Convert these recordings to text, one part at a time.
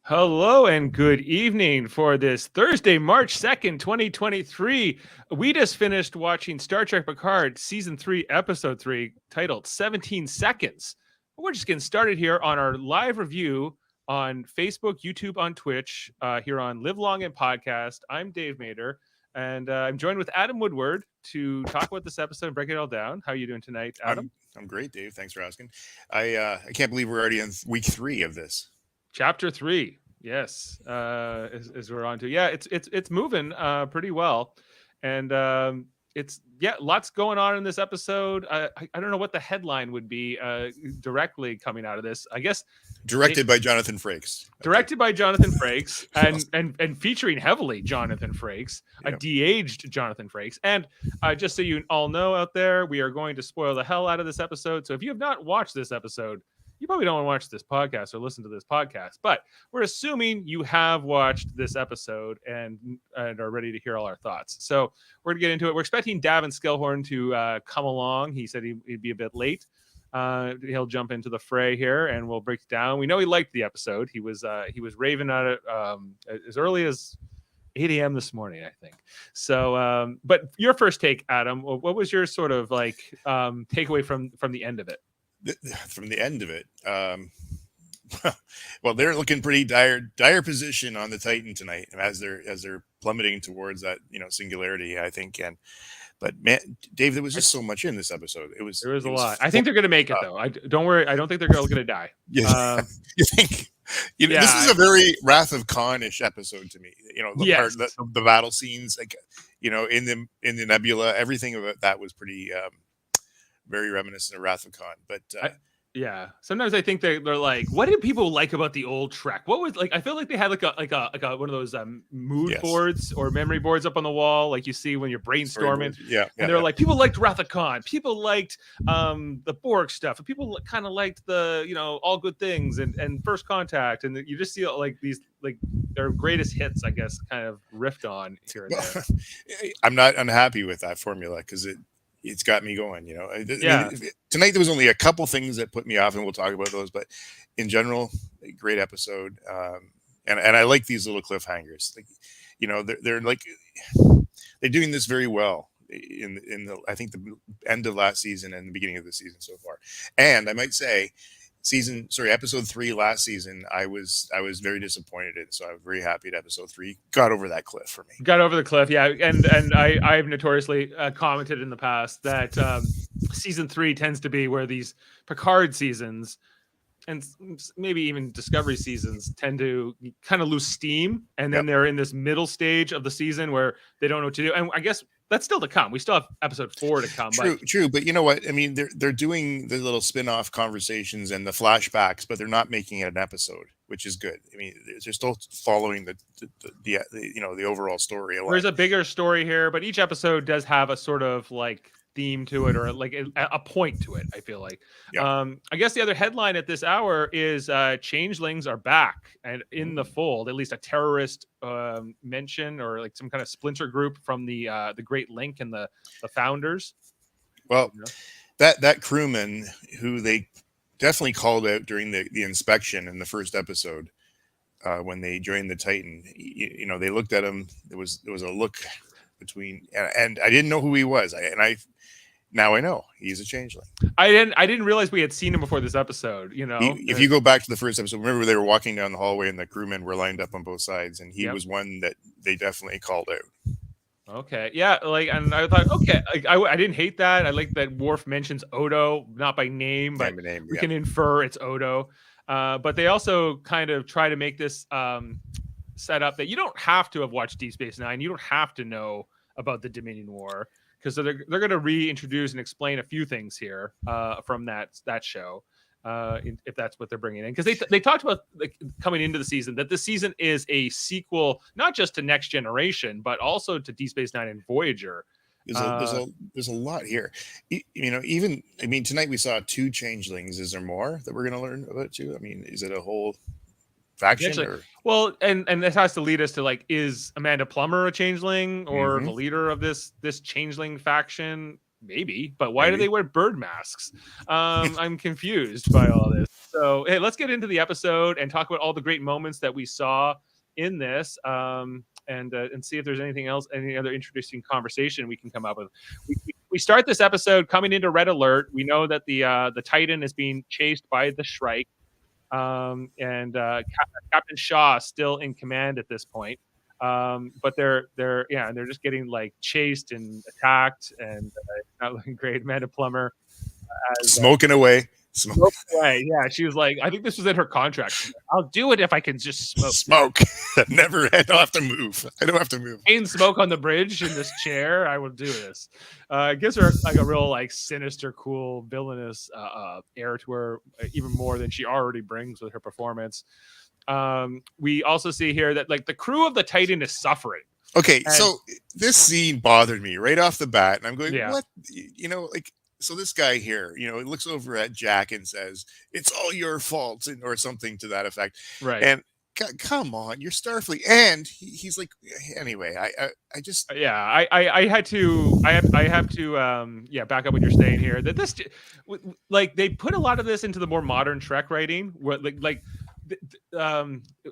Hello and good evening for this Thursday, March 2nd, 2023. We just finished watching Star Trek Picard Season 3, Episode 3, titled 17 Seconds. We're just getting started here on our live review on Facebook, YouTube, on Twitch, here on Live Long and Podcast. I'm Dave Mader, and I'm joined with Adam Woodward to talk about this episode and break it all down. How are you doing tonight, Adam? I'm great, Dave. Thanks for asking. I can't believe we're already in week 3 of this. Chapter 3, yes, as we're on to. Yeah, it's moving pretty well, and it's lots going on in this episode. I don't know what the headline would be directly coming out of this. I guess Directed by Jonathan Frakes. Directed by Jonathan Frakes, and featuring heavily Jonathan Frakes, a de-aged Jonathan Frakes. And just so you all know out there, we are going to spoil the hell out of this episode. So if you have not watched this episode, you probably don't want to watch this podcast or listen to this podcast, but we're assuming you have watched this episode and are ready to hear all our thoughts. So we're going to get into it. We're expecting Davin Skellhorn to come along. He said he'd be a bit late. He'll jump into the fray here and we'll break it down. We know he liked the episode. He was raving at it as early as 8 a.m. this morning, I think. So, but your first take, Adam, what was your sort of like takeaway from the end of it? From the end of it, well, they're looking pretty dire position on the Titan tonight as they're plummeting towards that singularity, I think. But man, Dave, there was just so much in this episode. There was a lot. I think they're going to make it though. Don't worry. I don't think they're going to die. Yeah. You think? This is a very Wrath of Khan-ish episode to me. The battle scenes, like in the nebula, everything about that was pretty. Very reminiscent of Wrath of Khan, but sometimes I think they're like, what did people like about the old Trek? What was like? I feel like they had like a one of those mood boards or memory boards up on the wall, like you see when you're brainstorming. And they're like, people liked Wrath of Khan, people liked the Borg stuff, and people kind of liked the All Good Things and First Contact, and you just see like these like their greatest hits, I guess, kind of riffed on here and there. I'm not unhappy with that formula because it's got me going, I mean, tonight there was only a couple things that put me off, and we'll talk about those. But in general, a great episode, and I like these little cliffhangers. Like, they're doing this very well in the I think the end of last season and the beginning of the season so far. And I might say, episode 3 last season, I was very disappointed in. So I'm very happy that episode 3 got over that cliff for me. Got over the cliff, yeah. And I've notoriously commented in the past that season 3 tends to be where these Picard seasons and maybe even Discovery seasons tend to kind of lose steam, and then they're in this middle stage of the season where they don't know what to do. And I guess that's still to come. We still have episode 4 to come. True. But you know what? I mean, they're doing the little spin-off conversations and the flashbacks, but they're not making it an episode, which is good. I mean, they're still following the overall story. There's a bigger story here, but each episode does have a sort of like theme to it, or like a point to it, I feel like. I guess the other headline at this hour is changelings are back and in the fold, at least a terrorist mention, or like some kind of splinter group from the Great Link and the founders. Well, that crewman who they definitely called out during the inspection in the first episode, when they joined the Titan, they looked at him. There was a look between, and I didn't know who he was. Now I know he's a changeling. I didn't realize we had seen him before this episode. If you go back to the first episode, remember they were walking down the hallway and the crewmen were lined up on both sides, and he was one that they definitely called out. Okay, yeah, and I thought, okay, I didn't hate that. I like that Worf mentions Odo, not by name, but we can infer it's Odo. But they also kind of try to make this set up that you don't have to have watched Deep Space Nine. You don't have to know about the Dominion War, because they're going to reintroduce and explain a few things here from that show, if that's what they're bringing in. Because they talked about, like, coming into the season, that this season is a sequel not just to Next Generation, but also to Deep Space Nine and Voyager. There's a lot here. Tonight we saw 2 changelings. Is there more that we're going to learn about too? I mean, is it a whole faction? Well, and this has to lead us to, like, is Amanda Plummer a changeling or the leader of this changeling faction? maybe, but why do they wear bird masks? I'm confused by all this. So hey, let's get into the episode and talk about all the great moments that we saw in this, and see if there's anything else, any other interesting conversation we can come up with. We start this episode coming into red alert. We know that the Titan is being chased by the Shrike, and Captain Shaw still in command at this point. But they're just getting like chased and attacked, and not looking great. Amanda Plummer smoking away. Smoke away. Yeah, she was like, I think this was in her contract. I'll do it if I can just smoke. Never. I don't have to move. Ain't smoke on the bridge in this chair. I will do this. It gives her like a real like sinister, cool, villainous air to her, even more than she already brings with her performance. We also see here that like the crew of the Titan is suffering. Okay, so this scene bothered me right off the bat, and I'm going, what? Like. So this guy here, he looks over at Jack and says, "It's all your fault," or something to that effect. Right. And come on, you're Starfleet. And he's like, anyway, I just, I have to back up what you're saying here. That this, like, they put a lot of this into the more modern Trek writing, where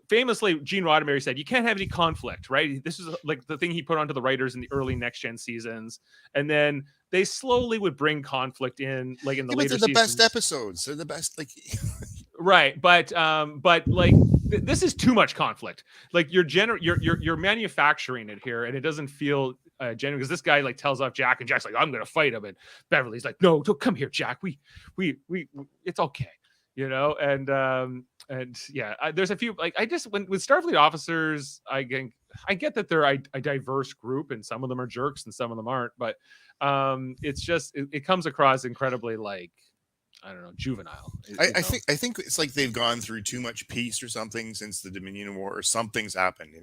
famously Gene Roddenberry said you can't have any conflict, right? This is like the thing he put onto the writers in the early Next Gen seasons, and then they slowly would bring conflict in, like in the later seasons. They're the best episodes. They're the best, like right. But like this is too much conflict. Like you're manufacturing it here, and it doesn't feel genuine, because this guy like tells off Jack, and Jack's like, I'm gonna fight him, and Beverly's like, no, don't come here, Jack. We it's okay. There's a few, like, I just, when with Starfleet officers, I get that they're a diverse group, and some of them are jerks and some of them aren't, but it's just it comes across incredibly, like, I don't know, juvenile. I think it's like they've gone through too much peace or something since the Dominion War, or something's happened,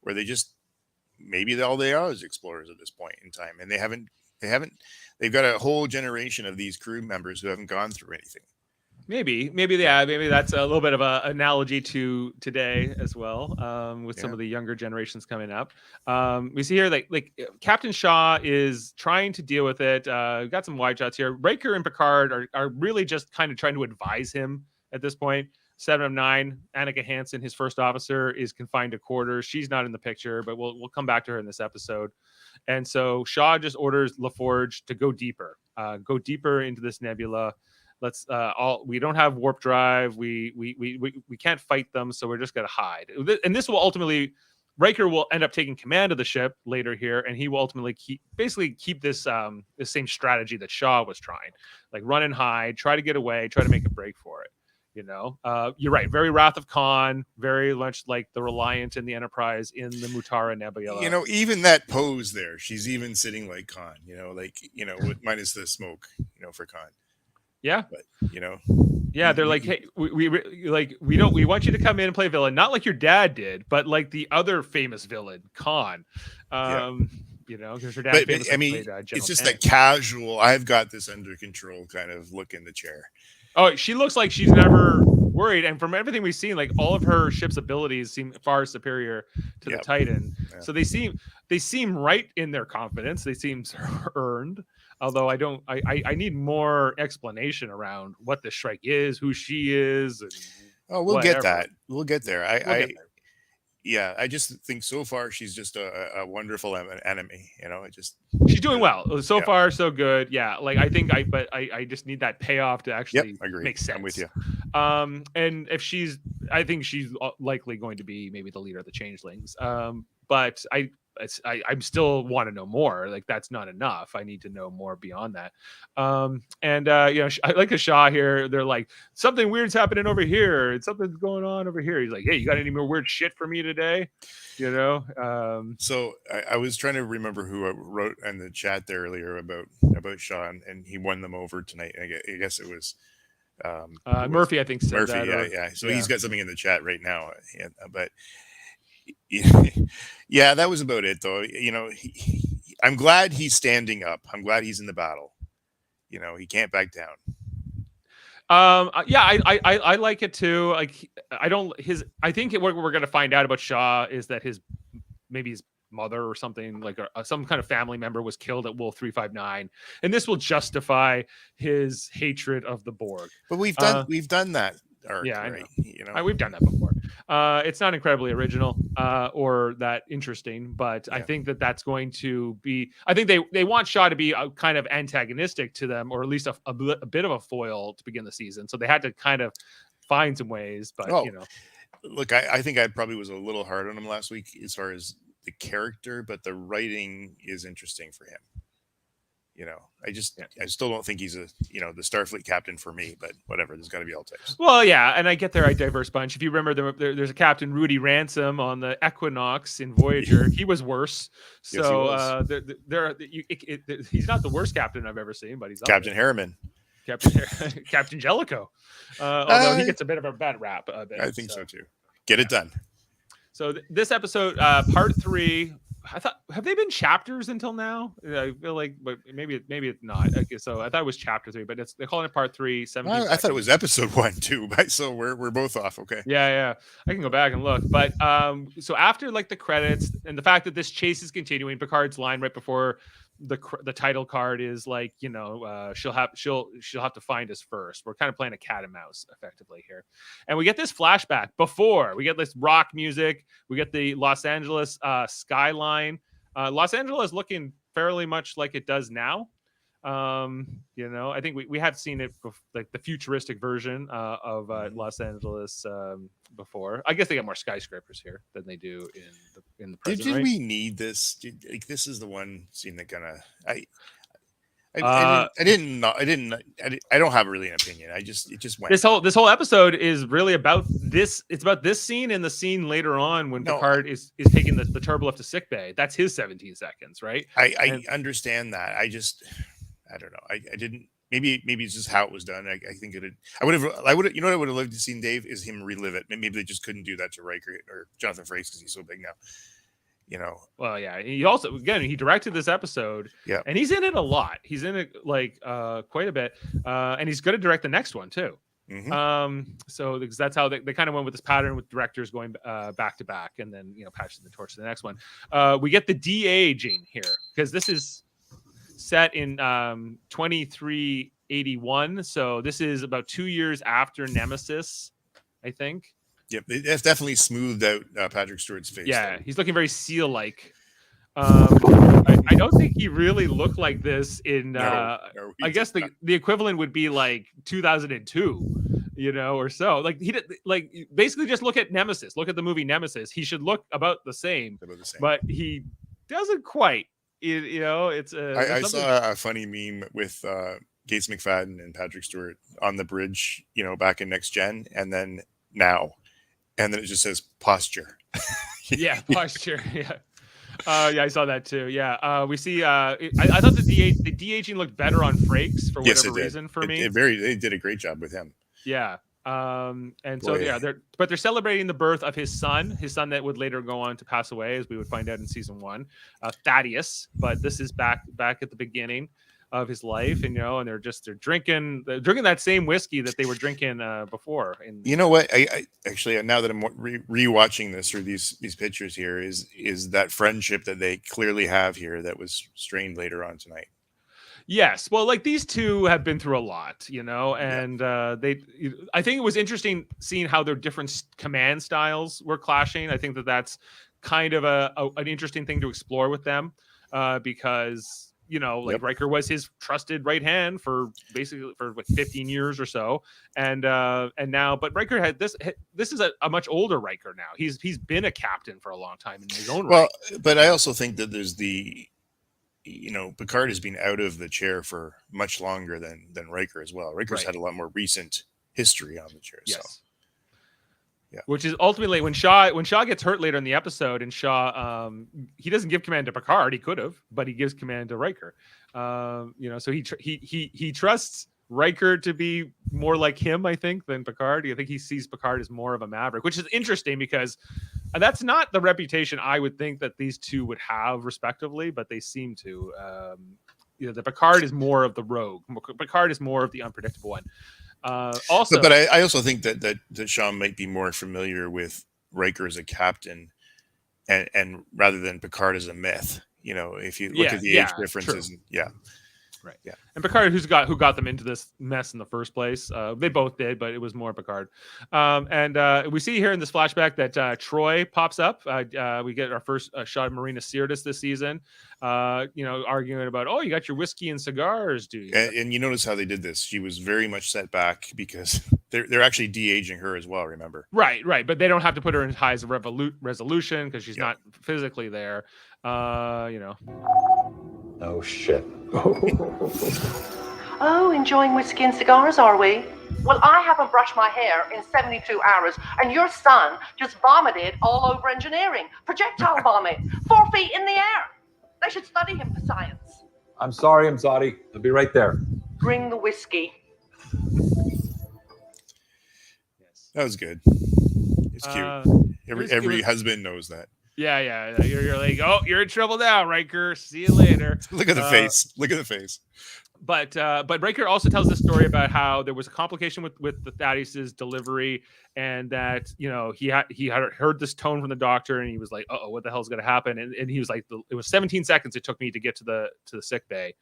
where they just, maybe all they are is explorers at this point in time, and they've got a whole generation of these crew members who haven't gone through anything. Maybe that's a little bit of an analogy to today as well, with some of the younger generations coming up. We see here like Captain Shaw is trying to deal with it. We've got some wide shots here. Riker and Picard are really just kind of trying to advise him at this point. 7 of 9, Annika Hansen, his first officer, is confined to quarters. She's not in the picture, but we'll come back to her in this episode. And so Shaw just orders LaForge to go deeper into this nebula. Let's we don't have warp drive. We can't fight them, so we're just gonna hide. And this will ultimately, Riker will end up taking command of the ship later here, and he will ultimately keep this the same strategy that Shaw was trying, like run and hide, try to get away, try to make a break for it. You're right. Very Wrath of Khan, very much like the Reliant and the Enterprise in the Mutara Nebula. Even that pose there, she's even sitting like Khan. Minus the smoke, for Khan. Yeah, but they're like, hey, we want you to come in and play villain, not like your dad did, but like the other famous villain, Khan. Because her dad. But I mean, it's just that casual, I've got this under control kind of look in the chair. Oh, she looks like she's never worried, and from everything we've seen, like all of her ship's abilities seem far superior to the Titan. Yeah. So they seem right in their confidence. They seem earned. Although I need more explanation around what the Shrike is, who she is. And we'll get that. We'll get there. I just think so far she's just a wonderful enemy. She's doing well. So far, so good. Yeah, like I just need that payoff to actually make sense. I'm with you. And if I think she's likely going to be maybe the leader of the Changelings. But I still want to know more. Like, that's not enough. I need to know more beyond that. I like a Shaw here. They're like, something weird's happening over here, and something's going on over here. He's like, hey, you got any more weird shit for me today? So I was trying to remember who I wrote in the chat there earlier about Shaw, and he won them over tonight. I guess it was Murphy, I think, said Murphy, that. So he's got something in the chat right now. But that was about it, though. I'm glad he's standing up. I'm glad he's in the battle. He can't back down. I like it too. Like, I think what we're going to find out about Shaw is that his mother or something, like some kind of family member was killed at Wolf 359, and this will justify his hatred of the Borg. But we've done that arc, yeah, right? We've done that before. It's not incredibly original or that interesting, but I think that's going to be. I think they want Shaw to be kind of antagonistic to them, or at least a bit of a foil to begin the season. So they had to kind of find some ways, but look, I think I probably was a little hard on him last week as far as the character, but the writing is interesting for him. I still don't think he's the Starfleet captain for me, but whatever. There's got to be all types. Well, yeah, and I get they're a diverse bunch. If you remember, there's a Captain Rudy Ransom on the Equinox in Voyager. He was worse. So he's not the worst captain I've ever seen, but he's Captain Harriman. Captain Jellicoe. Although he gets a bit of a bad rap. I think so too. Get it done. So this episode, part 3. I thought, have they been chapters until now? I feel like, but maybe it's not. Okay, so I thought it was chapter 3, but they're calling it part 3. I thought it was episode 1 too. So we're both off. Okay. Yeah. I can go back and look, but so after like the credits and the fact that this chase is continuing, Picard's line right before the title card is like, she'll have to find us first. We're kind of playing a cat and mouse effectively here, and we get this flashback before we get this rock music. We get the Los Angeles skyline. Los Angeles looking fairly much like it does now. I think we have seen it like the futuristic version of Los Angeles before. I guess they got more skyscrapers here than they do in the present. Did we need this? This is the one scene that kind of I don't have really an opinion. It just went. This whole episode is really about this. It's about this scene and the scene later on when Picard is taking the turbolift to sickbay. That's his 17 seconds, right? I understand that. I don't know. I didn't. Maybe it's just how it was done. I think I would have. You know what I would have loved to see, Dave, is him relive it. Maybe they just couldn't do that to Riker or Jonathan Frakes because he's so big now. Well, yeah. He also he directed this episode. Yeah. And he's in it a lot. He's in it like quite a bit. And he's going to direct the next one too. Mm-hmm. So because that's how they kind of went with this pattern with directors going back to back and then passing the torch to the next one. We get the de-aging here because this is set in 2381, so this is about 2 years after Nemesis, I think. Yep, it's definitely smoothed out Patrick Stewart's face. Yeah, he's looking very Seal-like. I don't think he really looked like this in. I guess the equivalent would be like 2002, or so. Like he did, like basically just look at Nemesis. Look at the movie Nemesis. He should look about the same. But he doesn't quite. It's I saw a funny meme with Gates McFadden and Patrick Stewart on the bridge, back in Next Gen, and then now, and then it just says posture. Yeah, posture. Yeah. I saw that too. Yeah. We see. I thought the de-aging looked better on Frakes for whatever reason. For me, they did a great job with him. Yeah. They're celebrating the birth of his son that would later go on to pass away, as we would find out in season 1, Thaddeus. But this is back at the beginning of his life, and they're drinking that same whiskey that they were drinking before. You know what? I actually, now that I'm rewatching this through these pictures here, is that friendship that they clearly have here that was strained later on tonight. Yes. Well, like these two have been through a lot, and I think it was interesting seeing how their different command styles were clashing. I think that's kind of an interesting thing to explore with them because, Riker was his trusted right hand for 15 years or so. And now, but Riker had this is a much older Riker now. He's been a captain for a long time in his own right. Well, but I also think that there's Picard has been out of the chair for much longer than Riker as well. Riker's had a lot more recent history on the chair. Yes. So, yeah. Which is ultimately when Shaw gets hurt later in the episode, and Shaw he doesn't give command to Picard. He could have, but he gives command to Riker. So he trusts Riker to be more like him, I think, than Picard. I think he sees Picard as more of a maverick, which is interesting because that's not the reputation I would think that these two would have respectively, but they seem to. The Picard is more of the rogue. Picard is more of the unpredictable one. But I also think that Sean might be more familiar with Riker as a captain and rather than Picard as a myth. If you look at the age differences, true. Right. Yeah. And Picard, who got them into this mess in the first place. They both did, but it was more Picard. And we see here in this flashback that Troy pops up. We get our first shot of Marina Sirtis this season. Arguing about, you got your whiskey and cigars, do you? And you notice how they did this. She was very much set back because they're actually de-aging her as well. Remember? Right. But they don't have to put her in highs of resolution because she's not physically there. Oh shit. Oh, enjoying whiskey and cigars, are we? Well, I haven't brushed my hair in 72 hours, and your son just vomited all over engineering. Projectile vomit, 4 feet in the air. They should study him for science. I'm sorry, Zodi. I'll be right there. Bring the whiskey. Yes. That was good. It's cute. Every husband knows that. Yeah. You're like, you're in trouble now, Riker. See you later. Look at the face. Look at the face. But Riker also tells this story about how there was a complication with the Thaddeus's delivery, and that he had heard this tone from the doctor, and he was like, what the hell's going to happen? And he was like, it was 17 seconds it took me to get to the sick bay,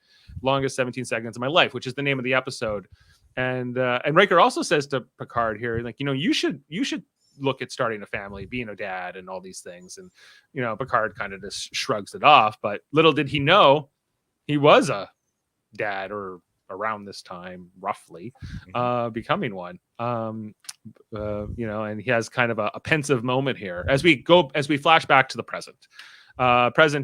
longest 17 seconds of my life, which is the name of the episode. And Riker also says to Picard here, like, you should look at starting a family, being a dad, and all these things. And Picard kind of just shrugs it off, but little did he know he was a dad, or around this time roughly becoming one. And he has kind of a pensive moment here as we flash back to the present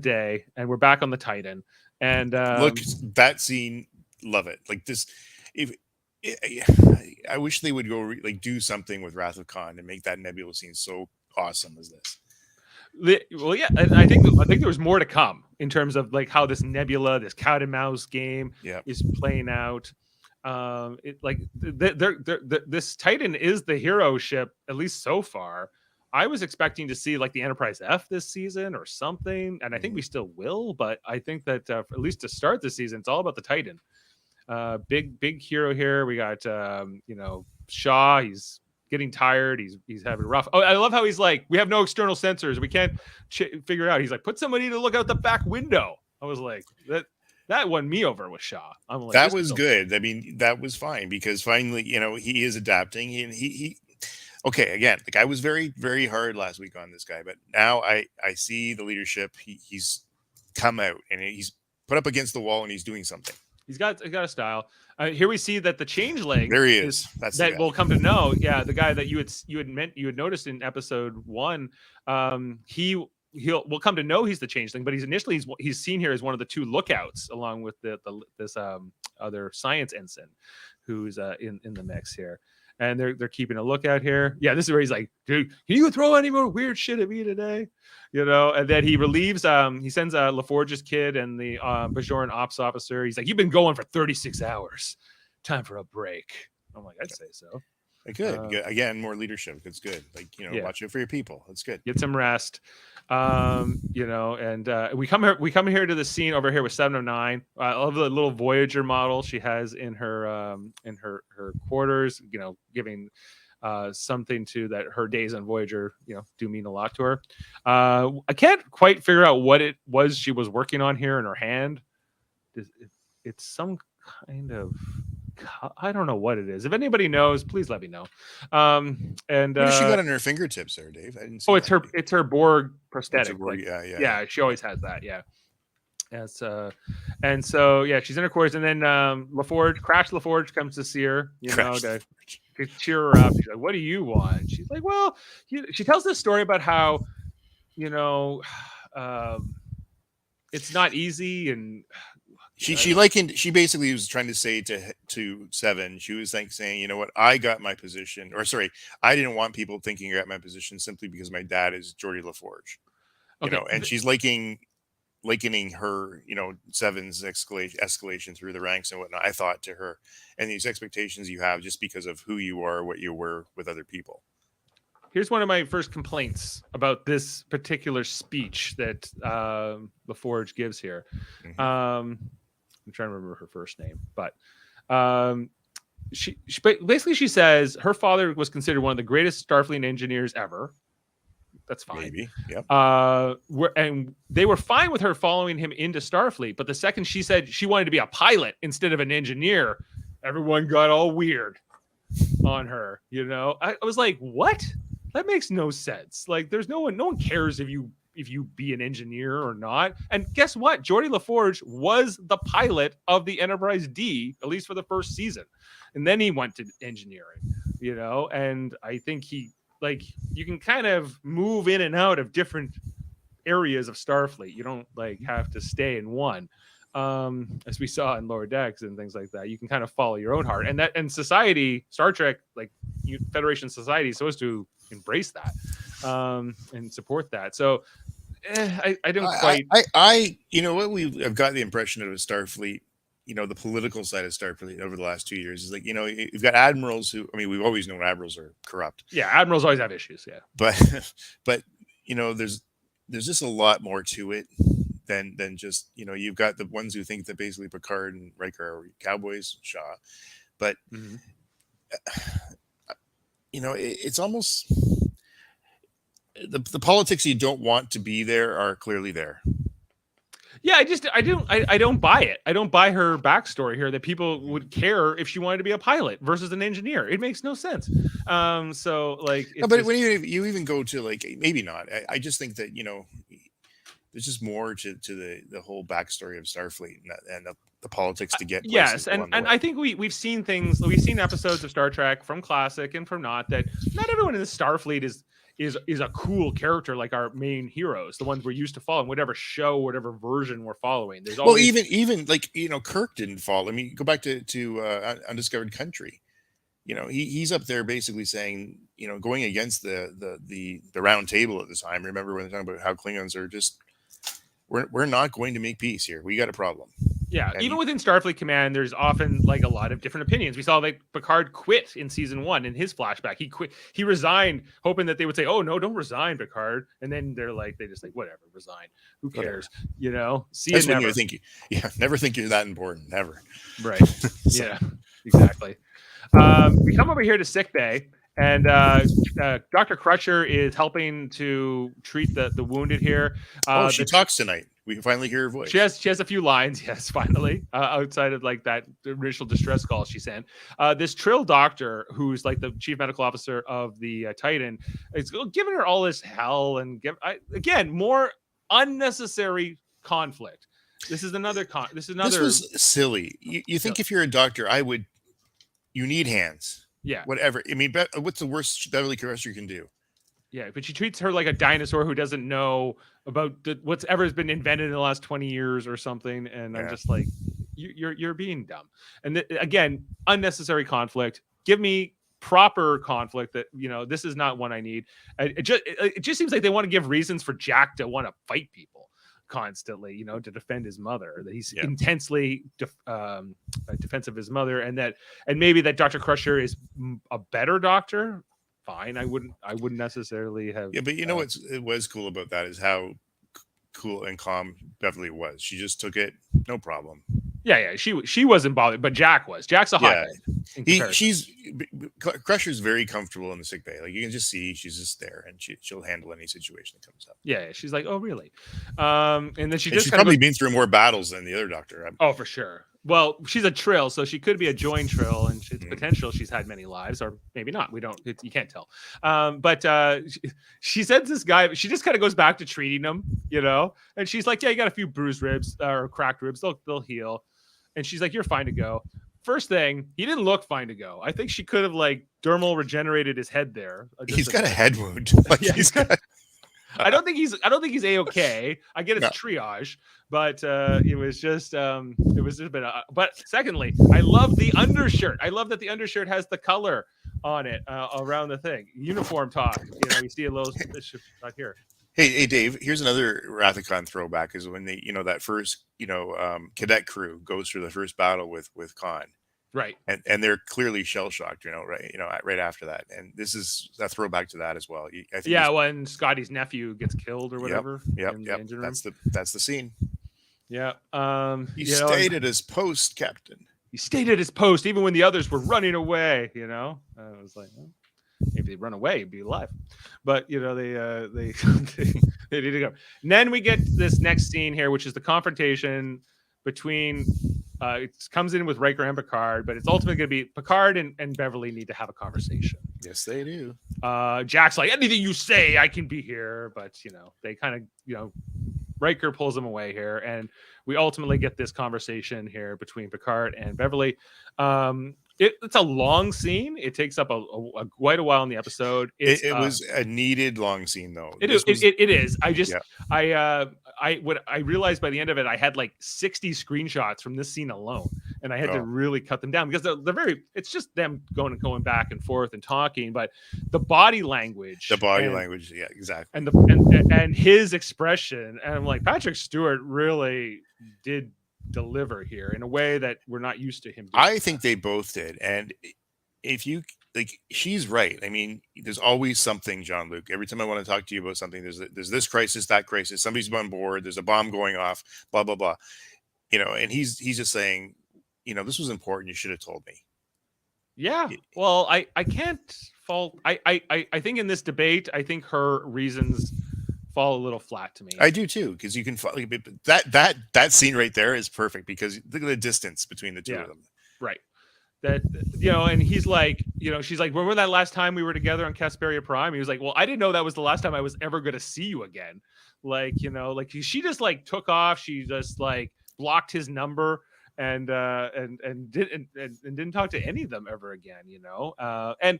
day, and we're back on the Titan. And look, that scene, love it. Like this, I wish they would go do something with Wrath of Khan and make that Nebula scene so awesome as this. Well, yeah, and I think there was more to come in terms of like how this Nebula, this cat and mouse game, is playing out. This Titan is the hero ship, at least so far. I was expecting to see like the Enterprise F this season or something, and I think we still will. But I think that at least to start the season, it's all about the Titan. Big hero here. We got Shaw. He's getting tired. He's having a rough. I love how he's like, we have no external sensors. We can't figure it out. He's like, put somebody to look out the back window. I was like, that won me over with Shaw. I'm like, that was good. I mean, that was fine because finally, he is adapting. He okay. Again, like I was very, very hard last week on this guy, but now I see the leadership. He's come out and he's put up against the wall and he's doing something. He's got a style. Here we see that the changeling. There he is. That's that we'll come to know. Yeah, the guy that you had noticed in episode 1. We'll come to know he's the changeling, but he's seen here as one of the 2 lookouts, along with this other science ensign, who's in the mix here. And they're keeping a lookout here. Yeah, this is where he's like, dude, can you throw any more weird shit at me today? And then he relieves, he sends LaForge's kid and the Bajoran ops officer. He's like, you've been going for 36 hours. Time for a break. I'm like, I'd say so. Good. Again, more leadership. It's good. Like, watch out for your people. It's good. Get some rest. And we come here to the scene over here with 709. I love the little Voyager model she has in her quarters, giving something to that her days on Voyager, do mean a lot to her. I can't quite figure out what it was she was working on here in her hand. It's some kind of, I don't know what it is. If anybody knows, please let me know. And what does she got on her fingertips there, Dave? I didn't see. It's her Borg prosthetic. Borg, yeah. She always has that. Yeah. And so she's in her quarters, and then LaForge comes to see her, to cheer her up. She's like, "What do you want?" She's like, "Well," she tells this story about how, it's not easy, and she basically was trying to say to Seven, she was like saying, I got my position, or sorry, I didn't want people thinking I got my position simply because my dad is Geordi LaForge, and she's likening her, Seven's escalation through the ranks and whatnot, I thought, to her, and these expectations you have just because of who you are, what you were with other people. Here's one of my first complaints about this particular speech that LaForge gives here. Mm-hmm. I'm trying to remember her first name, but she says her father was considered one of the greatest Starfleet engineers ever. That's fine. Maybe. Yep. And they were fine with her following him into Starfleet, but the second she said she wanted to be a pilot instead of an engineer, everyone got all weird on her. You know, I was like, what? That makes no sense. Like, there's no one cares if you be an engineer or not. And guess what? Geordie LaForge was the pilot of the Enterprise D, at least for the first season. And then he went to engineering, you know, and I think you can kind of move in and out of different areas of Starfleet. You don't have to stay in one. As we saw in Lower Decks and things like that, you can kind of follow your own heart. And society, Star Trek, Federation society is supposed to embrace that and support that. So I don't quite. You know what I've got the impression of Starfleet, you know, the political side of Starfleet over the last 2 years is you know, you've got admirals who, I mean, we've always known admirals are corrupt. Yeah, admirals always have issues. Yeah, but you know, there's just a lot more to it than just, you know, you've got the ones who think that basically Picard and Riker are cowboys, Shaw, but you know, it's almost the politics you don't want to be there are clearly there. Yeah, I don't buy it. I don't buy her backstory here that people would care if she wanted to be a pilot versus an engineer. It makes no sense. So no, but when you even go to maybe not. I just think that, you know, there's just more to the whole backstory of Starfleet and the politics to get. Yes, and I think we've seen episodes of Star Trek from classic and from not everyone in the Starfleet is a cool character like our main heroes, the ones we're used to following, whatever show, whatever version we're following. There's always even you know, Kirk didn't fall. I mean, go back to Undiscovered Country. You know, he's up there basically saying, you know, going against the round table at the time. Remember when they're talking about how Klingons are just we're not going to make peace here. We got a problem. Yeah, and even within Starfleet Command, there's often a lot of different opinions. We saw Picard quit in season 1 in his flashback. He quit. He resigned, hoping that they would say, "Oh no, don't resign, Picard." And then they just whatever, resign. Who cares? Whatever. You know, That's when you think never think you're that important, never. Right. So. Yeah. Exactly. We come over here to sick bay. And Dr. Crusher is helping to treat the wounded here. She talks tonight. We can finally hear her voice. She has a few lines, yes, finally, outside of that initial distress call she sent. This Trill doctor, who's the chief medical officer of the Titan, is giving her all this hell and again more unnecessary conflict. This is another. This was silly. You think if you're a doctor, you need hands. Yeah. Whatever. I mean, what's the worst Beverly Crusher can do? Yeah, but she treats her like a dinosaur who doesn't know about what's ever been invented in the last 20 years or something. And I'm just you're being dumb. And again, unnecessary conflict. Give me proper conflict that, you know, this is not one I need. It just seems like they want to give reasons for Jack to want to fight people constantly, you know, to defend his mother, that he's intensely defensive of his mother, and maybe that Dr. Crusher is a better doctor. Fine, I wouldn't necessarily have. Yeah, but you know it was cool about that is how cool and calm Beverly was. She just took it, no problem. Yeah, she wasn't bothered, but Jack was. Jack's a hot Crusher's very comfortable in the sick bay. You can just see she's just there, and she'll handle any situation that comes up. Yeah, she's like, oh really? And then she's probably been through more battles than the other doctor. Oh, for sure. Well, she's a Trill, so she could be a joined Trill, and it's potential she's had many lives, or maybe not. You can't tell. But she sends this guy. She just kind of goes back to treating him, you know. And she's like, "Yeah, you got a few bruised ribs or cracked ribs. They'll heal." And she's like, "You're fine to go." First thing, he didn't look fine to go. I think she could have dermal regenerated his head there. He's got a head wound. I don't think he's A-okay. I get it's triage, but it was just a bit. But secondly, I love the undershirt. I love that the undershirt has the color on it around the thing. Uniform talk. You know, you see a little right here. Hey, Dave. Here's another Rathacon throwback. Is when they, that first, cadet crew goes through the first battle with Khan. Right. And they're clearly shell shocked, right after that. And this is a throwback to that as well. I think when Scotty's nephew gets killed or whatever. Yep. That's the scene. Yeah. He stayed at his post, Captain. He stayed at his post even when the others were running away, I was like, well, maybe they run away, be alive. But you know, they they need to go. And then we get this next scene here, which is the confrontation between. It comes in with Riker and Picard, but it's ultimately going to be Picard and Beverly need to have a conversation. Yes, they do. Jack's like, anything you say, I can be here. But, you know, they kind of, you know, Riker pulls him away here. And we ultimately get this conversation here between Picard and Beverly. It's a long scene. It takes up quite a while in the episode. It was a needed long scene, though. It is. I just, I realized by the end of it, I had like 60 screenshots from this scene alone, and I had to really cut them down because they're very. It's just them going back and forth and talking, but the body language, yeah, exactly, and his expression, and I'm like, Patrick Stewart really did deliver here in a way that we're not used to him doing. I think they both did. And if you like, she's right. I mean, there's always something, Jean-Luc. Every time I want to talk to you about something, there's this crisis, that crisis, somebody's on board, there's a bomb going off, blah blah blah. You know, and he's just saying, you know, this was important, you should have told me. Yeah. Well, I can't fault. I think in this debate, I think her reasons fall a little flat to me. I do too, because you can that scene right there is perfect because look at the distance between the two of them. Right. That, you know, and he's like, you know, she's like, remember that last time we were together on Casperia Prime? He was like, well, I didn't know that was the last time I was ever going to see you again. Like, you know, like she just like took off. She just like blocked his number and didn't talk to any of them ever again, you know? And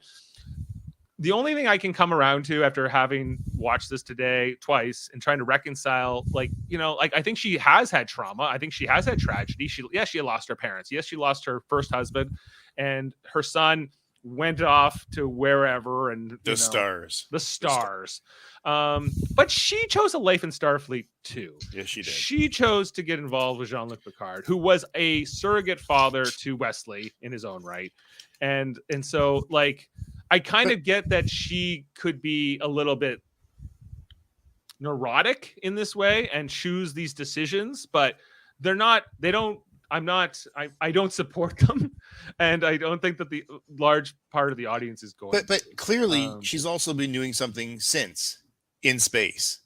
the only thing I can come around to after having watched this today twice and trying to reconcile, like, you know, like I think she has had trauma. I think she has had tragedy. She lost her parents. Yes, she lost her first husband, and her son went off to wherever and the stars. But she chose a life in Starfleet too. Yes, she did. She chose to get involved with Jean-Luc Picard, who was a surrogate father to Wesley in his own right, and so like. I kind of get that she could be a little bit neurotic in this way and choose these decisions, but I don't support them. And I don't think that the large part of the audience is going. But clearly she's also been doing something since in space.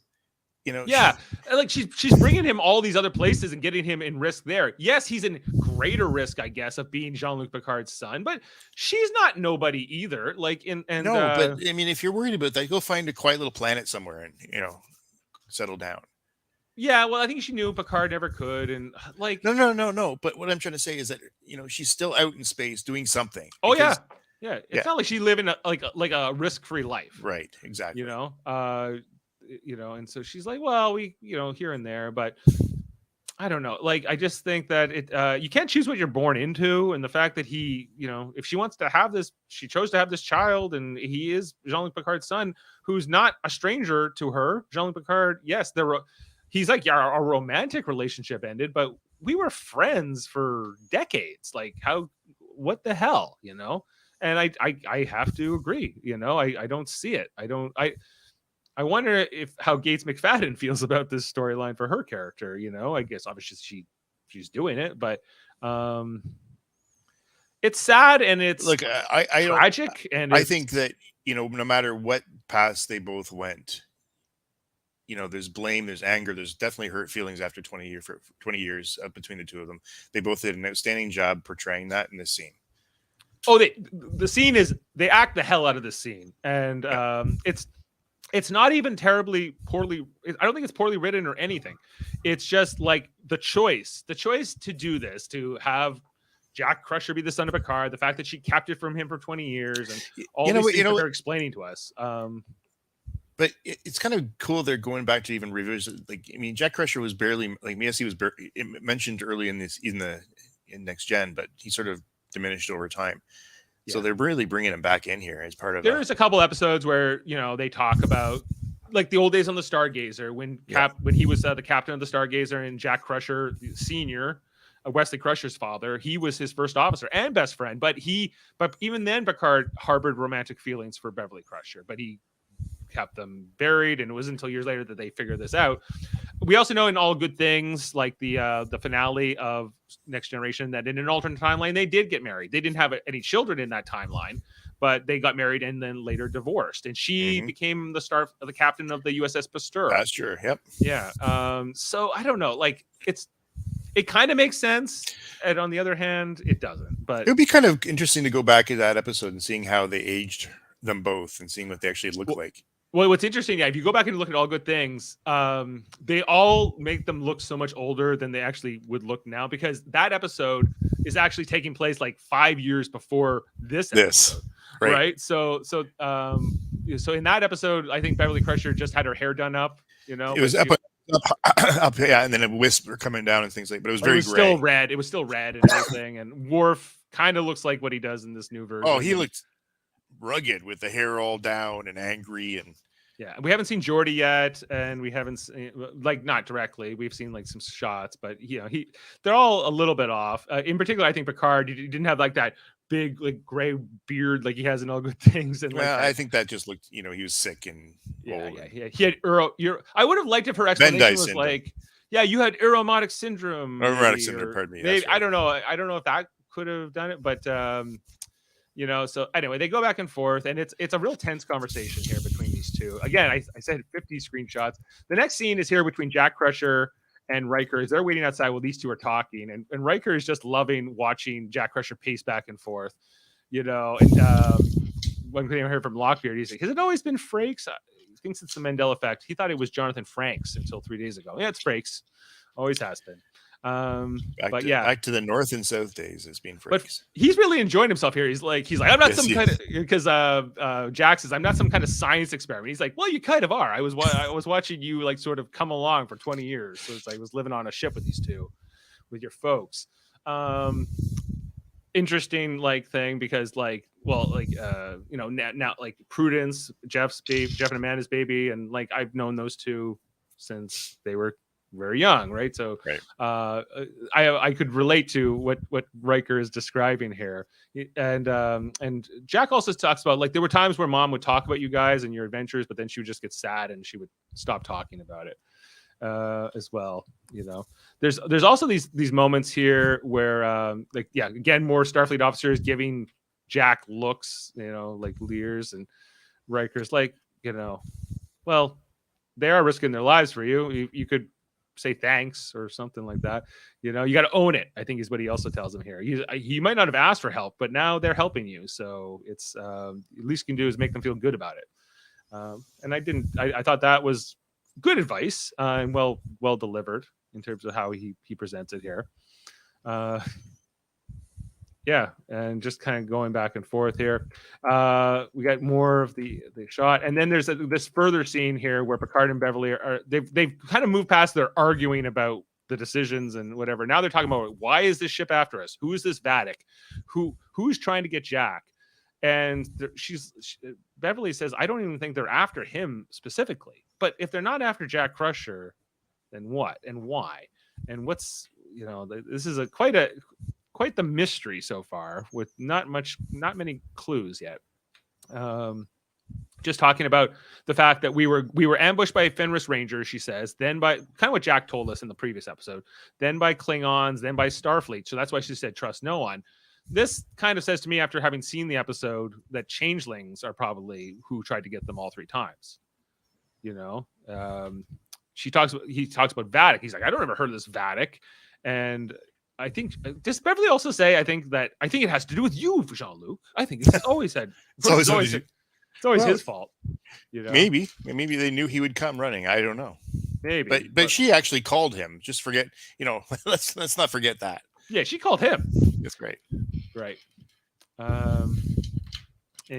You know, yeah, like she's bringing him all these other places and getting him in risk there. Yes, he's in greater risk, I guess, of being Jean-Luc Picard's son, but she's not nobody either. Like but I mean, if you're worried about that, go find a quiet little planet somewhere and, you know, settle down. Yeah, well, I think she knew Picard never could, and like no. But what I'm trying to say is that, you know, she's still out in space doing something. Oh yeah. It's not like she living like a risk-free life, right? Exactly. You know, you know, and so she's like, well, we, you know, here and there, but I don't know. Like, I just think that you can't choose what you're born into. And the fact that he, you know, if she wants to have this, she chose to have this child, and he is Jean-Luc Picard's son, who's not a stranger to her. Jean-Luc Picard, yes, he's like, yeah, our romantic relationship ended, but we were friends for decades. Like, what the hell, you know? And I have to agree, you know, I don't see it. I wonder how Gates McFadden feels about this storyline for her character. You know, I guess obviously she's doing it, but it's sad and it's tragic. And I think that, you know, no matter what paths they both went, you know, there's blame, there's anger, there's definitely hurt feelings after 20 years between the two of them. They both did an outstanding job portraying that in this scene. Oh, the scene is, they act the hell out of this scene, and it's not even terribly poorly. I don't think it's poorly written or anything. It's just like the choice to do this, to have Jack Crusher be the son of Picard, the fact that she kept it from him for 20 years, and all these things that they're explaining to us. But it's kind of cool they're going back to even revisit. Like, I mean, Jack Crusher was barely, like, yes, he was mentioned early in Next Gen, but he sort of diminished over time. Yeah. So they're really bringing him back in here as part of. There's a couple episodes where, you know, they talk about like the old days on the Stargazer when he was the captain of the Stargazer, and Jack Crusher Senior, Wesley Crusher's father, he was his first officer and best friend. But even then, Picard harbored romantic feelings for Beverly Crusher, but he kept them buried, and it wasn't until years later that they figured this out. We also know in All Good Things, like the finale of Next Generation, that in an alternate timeline they did get married. They didn't have any children in that timeline, but they got married and then later divorced, and she became the captain of the USS Pasteur. That's true. Yep. Yeah. So I don't know. Like it kind of makes sense, and on the other hand, it doesn't. But it would be kind of interesting to go back to that episode and seeing how they aged them both and seeing what they actually look like. Well, what's interesting, if you go back and look at All Good Things, they all make them look so much older than they actually would look now, because that episode is actually taking place like 5 years before this episode, right? So in that episode, I think Beverly Crusher just had her hair done up. You know, it was up, yeah, and then a wisp coming down and things like. But it was very gray. Still red. It was still red and everything. And Worf kind of looks like what he does in this new version. Oh, he looked rugged with the hair all down and angry, and yeah, we haven't seen Jody yet, and we haven't seen, like, not directly. We've seen like some shots, but they're all a little bit off. In particular, I think Picard, he didn't have like that big like gray beard like he has in All Good Things. And I think that just looked, he was sick and old. Yeah. He had I would have liked if her explanation was like, yeah, you had aromatic syndrome. Pardon me. Maybe, I don't know. I don't know if that could have done it, but so anyway, they go back and forth, and it's a real tense conversation here between these two. Again, I said 50 screenshots. The next scene is here between Jack Crusher and Riker as they're waiting outside while ththese two are talking, and Riker is just loving watching Jack Crusher pace back and forth, and one thing I heard from Lockbeard, he's like, has it always been Frakes? He thinks it's the Mandela effect. He thought it was Jonathan Frakes until 3 days ago. Yeah, it's Frakes. Always has been. Back to the North and South days as being Frakes. But he's really enjoying himself here. He's like I'm not because Jack says I'm not some kind of science experiment. He's like, well, you kind of are. I was watching you like sort of come along for 20 years. So it's like I was living on a ship with these two, with your folks. Interesting like thing, because now like Prudence, Jeff and Amanda's baby, and like I've known those two since they were very young, right? So I could relate to what Riker is describing here, and Jack also talks about like there were times where Mom would talk about you guys and your adventures, but then she would just get sad and she would stop talking about it as well. There's also these moments here where again, more Starfleet officers giving Jack looks, like leers, and Riker's like, well, they are risking their lives for you. You could say thanks or something like that. You got to own it, I think is what he also tells him here. He might not have asked for help, but now they're helping you. So it's at least you can do is make them feel good about it. And I thought that was good advice and well delivered in terms of how he presents it here. And just kind of going back and forth here. We got more of the shot, and then there's this further scene here where Picard and Beverly they've kind of moved past their arguing about the decisions and whatever. Now they're talking about, why is this ship after us? Who is this Vatic? Who's trying to get Jack? And Beverly says, I don't even think they're after him specifically. But if they're not after Jack Crusher, then what and why? And what's this is quite the mystery so far, with not many clues yet. Just talking about the fact that we were ambushed by Fenris Rangers, she says, then by kind of what Jack told us in the previous episode, then by Klingons, then by Starfleet. So that's why she said trust no one. This kind of says to me, after having seen the episode, that changelings are probably who tried to get them all 3 times. He talks about Vatic. He's like, I don't ever heard of this Vatic. And I think, does Beverly also say, I think it has to do with you, Jean-Luc. I think it's always said. It's always his fault. Maybe they knew he would come running. I don't know. Maybe. But she actually called him. Just forget, let's not forget that. Yeah, she called him. That's great. Right. And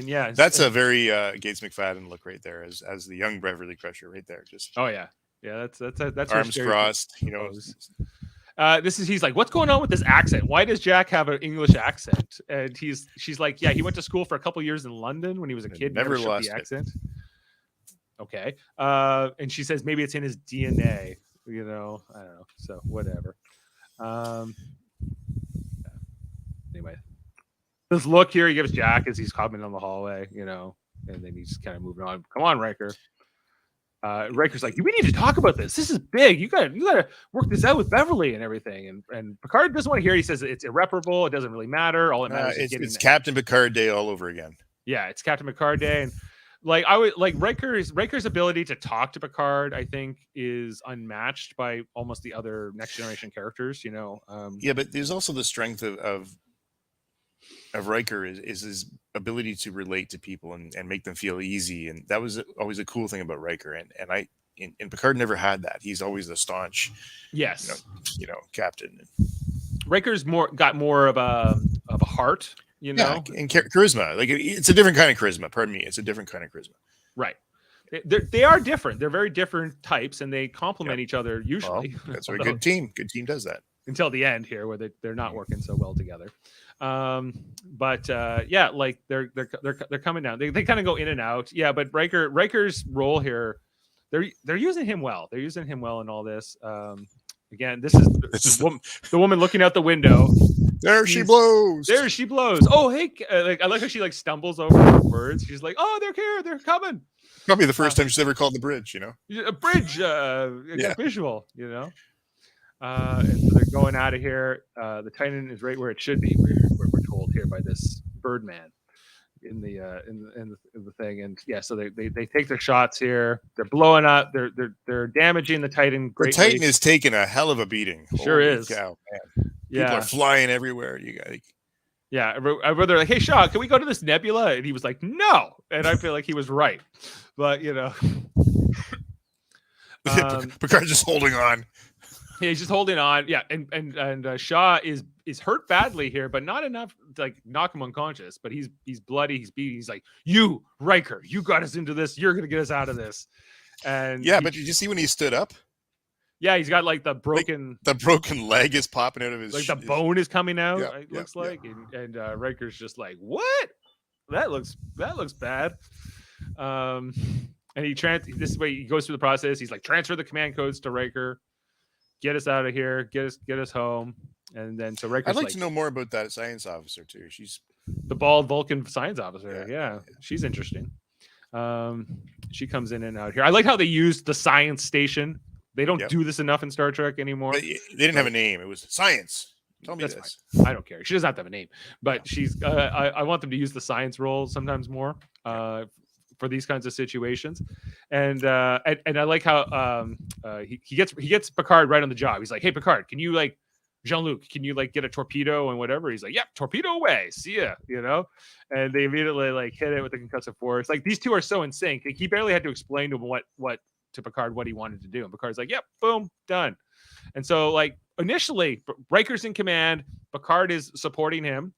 yeah. That's a very Gates McFadden look right there as the young Beverly Crusher right there. Just yeah. That's arms crossed, he's like, what's going on with this accent? Why does Jack have an English accent? And she's like, yeah, he went to school for a couple years in London when he was a kid. Never lost the accent. Okay. And she says maybe it's in his DNA. I don't know. So whatever. Anyway, this look here he gives Jack as he's coming down the hallway, and then he's kind of moving on. Come on, Riker. Riker's like, we need to talk about this. This is big. You gotta work this out with Beverly and everything. And Picard doesn't want to hear it. He says it's irreparable. It doesn't really matter. All it matters is getting it's Captain Picard Day all over again. Yeah, it's Captain Picard Day, and like I would like Riker's ability to talk to Picard, I think, is unmatched by almost the other Next Generation characters. Yeah, but there's also the strength of Riker is his ability to relate to people and make them feel easy, and that was always a cool thing about Riker. And Picard never had that. He's always the staunch, Yes, captain. Riker's got more of a heart. And charisma. Like it's a different kind of charisma. Pardon me, it's a different kind of charisma. Right. They are different. They're very different types, and they complement each other usually. Well, that's what a good team does that. Until the end here, where they're not working so well together. But like they're coming down. They kind of go in and out. Yeah, but Riker's role here, they're using him well. They're using him well in all this. Again, this is the woman looking out the window. There she blows. There she blows. Oh, hey! I like how she stumbles over her words. She's like, "Oh, they're here. They're coming." Probably the first time she's ever called the bridge. A bridge. Visual. And so they're going out of here. The Titan is right where it should be. We're told here by this Birdman in the thing. And yeah, so they take their shots here. They're blowing up. They're damaging the Titan greatly. The Titan is taking a hell of a beating. Sure is. Cow, man. People are flying everywhere. You guys. Yeah, they're like, "Hey, Shaw, can we go to this nebula?" And he was like, "No," and I feel like he was right, but Picard's just holding on. Yeah, he's just holding on. Yeah, and Shaw is hurt badly here, but not enough to knock him unconscious. But he's bloody. He's beaten. He's like, "You, Riker, you got us into this. You're gonna get us out of this." And but did you see when he stood up? Yeah, he's got the broken the broken leg is popping out of his the bone is coming out. It looks like, and Riker's just like, "What? That looks bad." And this is way he goes through the process. He's like, transfer the command codes to Riker, get us out of here, get us home, and then so Riker's I'd like to know more about that science officer too. She's the bald Vulcan science officer. Yeah. She's interesting. She comes in and out here. I like how they used the science station. They don't do this enough in Star Trek anymore. But they didn't have a name. It was science. Tell me this. Fine. I don't care. She doesn't have to have a name, but she's. I want them to use the science role sometimes more for these kinds of situations, and I like how he gets Picard right on the job. He's like, "Hey, Picard, can you Jean-Luc? Can you get a torpedo and whatever?" He's like, "Yep, torpedo away. See ya." And they immediately hit it with the concussive force. These two are so in sync. He barely had to explain to him what to Picard what he wanted to do, and Picard's like, "Yep, boom, done." And so initially Riker's in command, Picard is supporting him.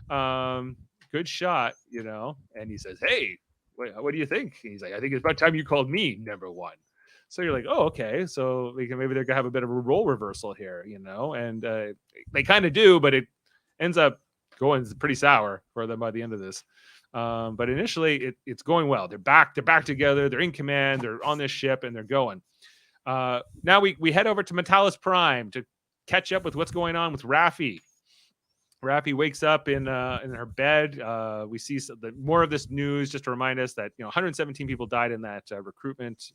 Good shot, and he says, "Hey, what do you think?" He's like, "I think it's about time you called me number one." So you're like, "Oh, okay, so maybe they're gonna have a bit of a role reversal here, and they kind of do, but it ends up going pretty sour for them by the end of this. But initially it's going well. They're back together. They're in command. They're on this ship and they're going. Now we head over to Mentalis Prime to catch up with what's going on with Raffi. Raffi wakes up in her bed. We see more of this news just to remind us that 117 people died in that recruitment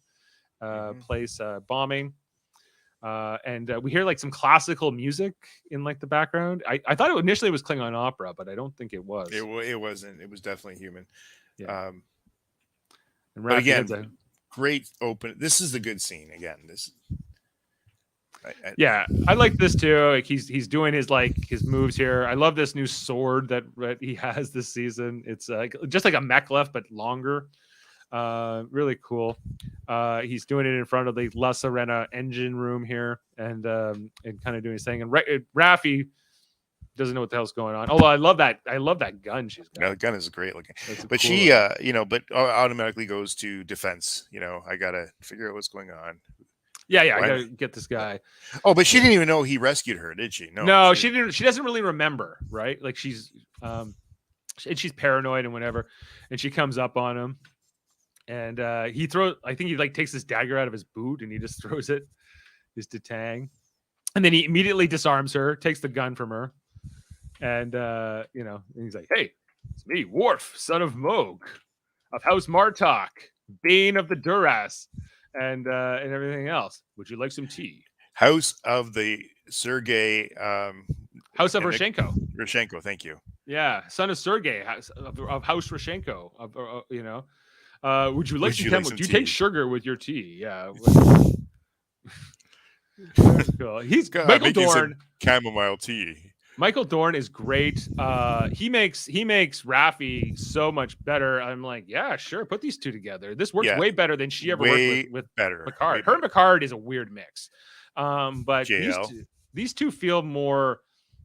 place bombing. And we hear like some classical music in like the background. I thought it initially was Klingon opera, but I don't think it was. It wasn't. It was definitely human. Yeah. And but again, great open. This is a good scene. Again, this. I like this too. Like he's doing his moves here. I love this new sword that he has this season. It's just like a mech left but longer. Really cool. He's doing it in front of the La Serena engine room here, and kind of doing his thing. And Raffi doesn't know what the hell's going on. Although I love that gun she's got. No, the gun is great looking. But cool she, but automatically goes to defense. I gotta figure out what's going on. Yeah, I gotta get this guy. Oh, but she didn't even know he rescued her, did she? No, she didn't. She doesn't really remember, right? Like she's paranoid and whatever, and she comes up on him. And I think he takes his dagger out of his boot and he just throws it, his Detang. And then he immediately disarms her, takes the gun from her. And, and he's like, "Hey, it's me, Worf, son of Moog, of House Martok, Bane of the Duras, and everything else. Would you like some tea?" House of the Sergei. House of Roshenko. Roshenko, thank you. Yeah, son of Sergei of House Rashenko. Would you like some camel? Do you take sugar with your tea? Yeah. Cool. He's Michael Dorn. Chamomile tea. Michael Dorn is great. He makes Raffi so much better. I'm like, yeah, sure, put these two together. This works way better than she ever worked with Picard. Her and Picard is a weird mix. But these two feel more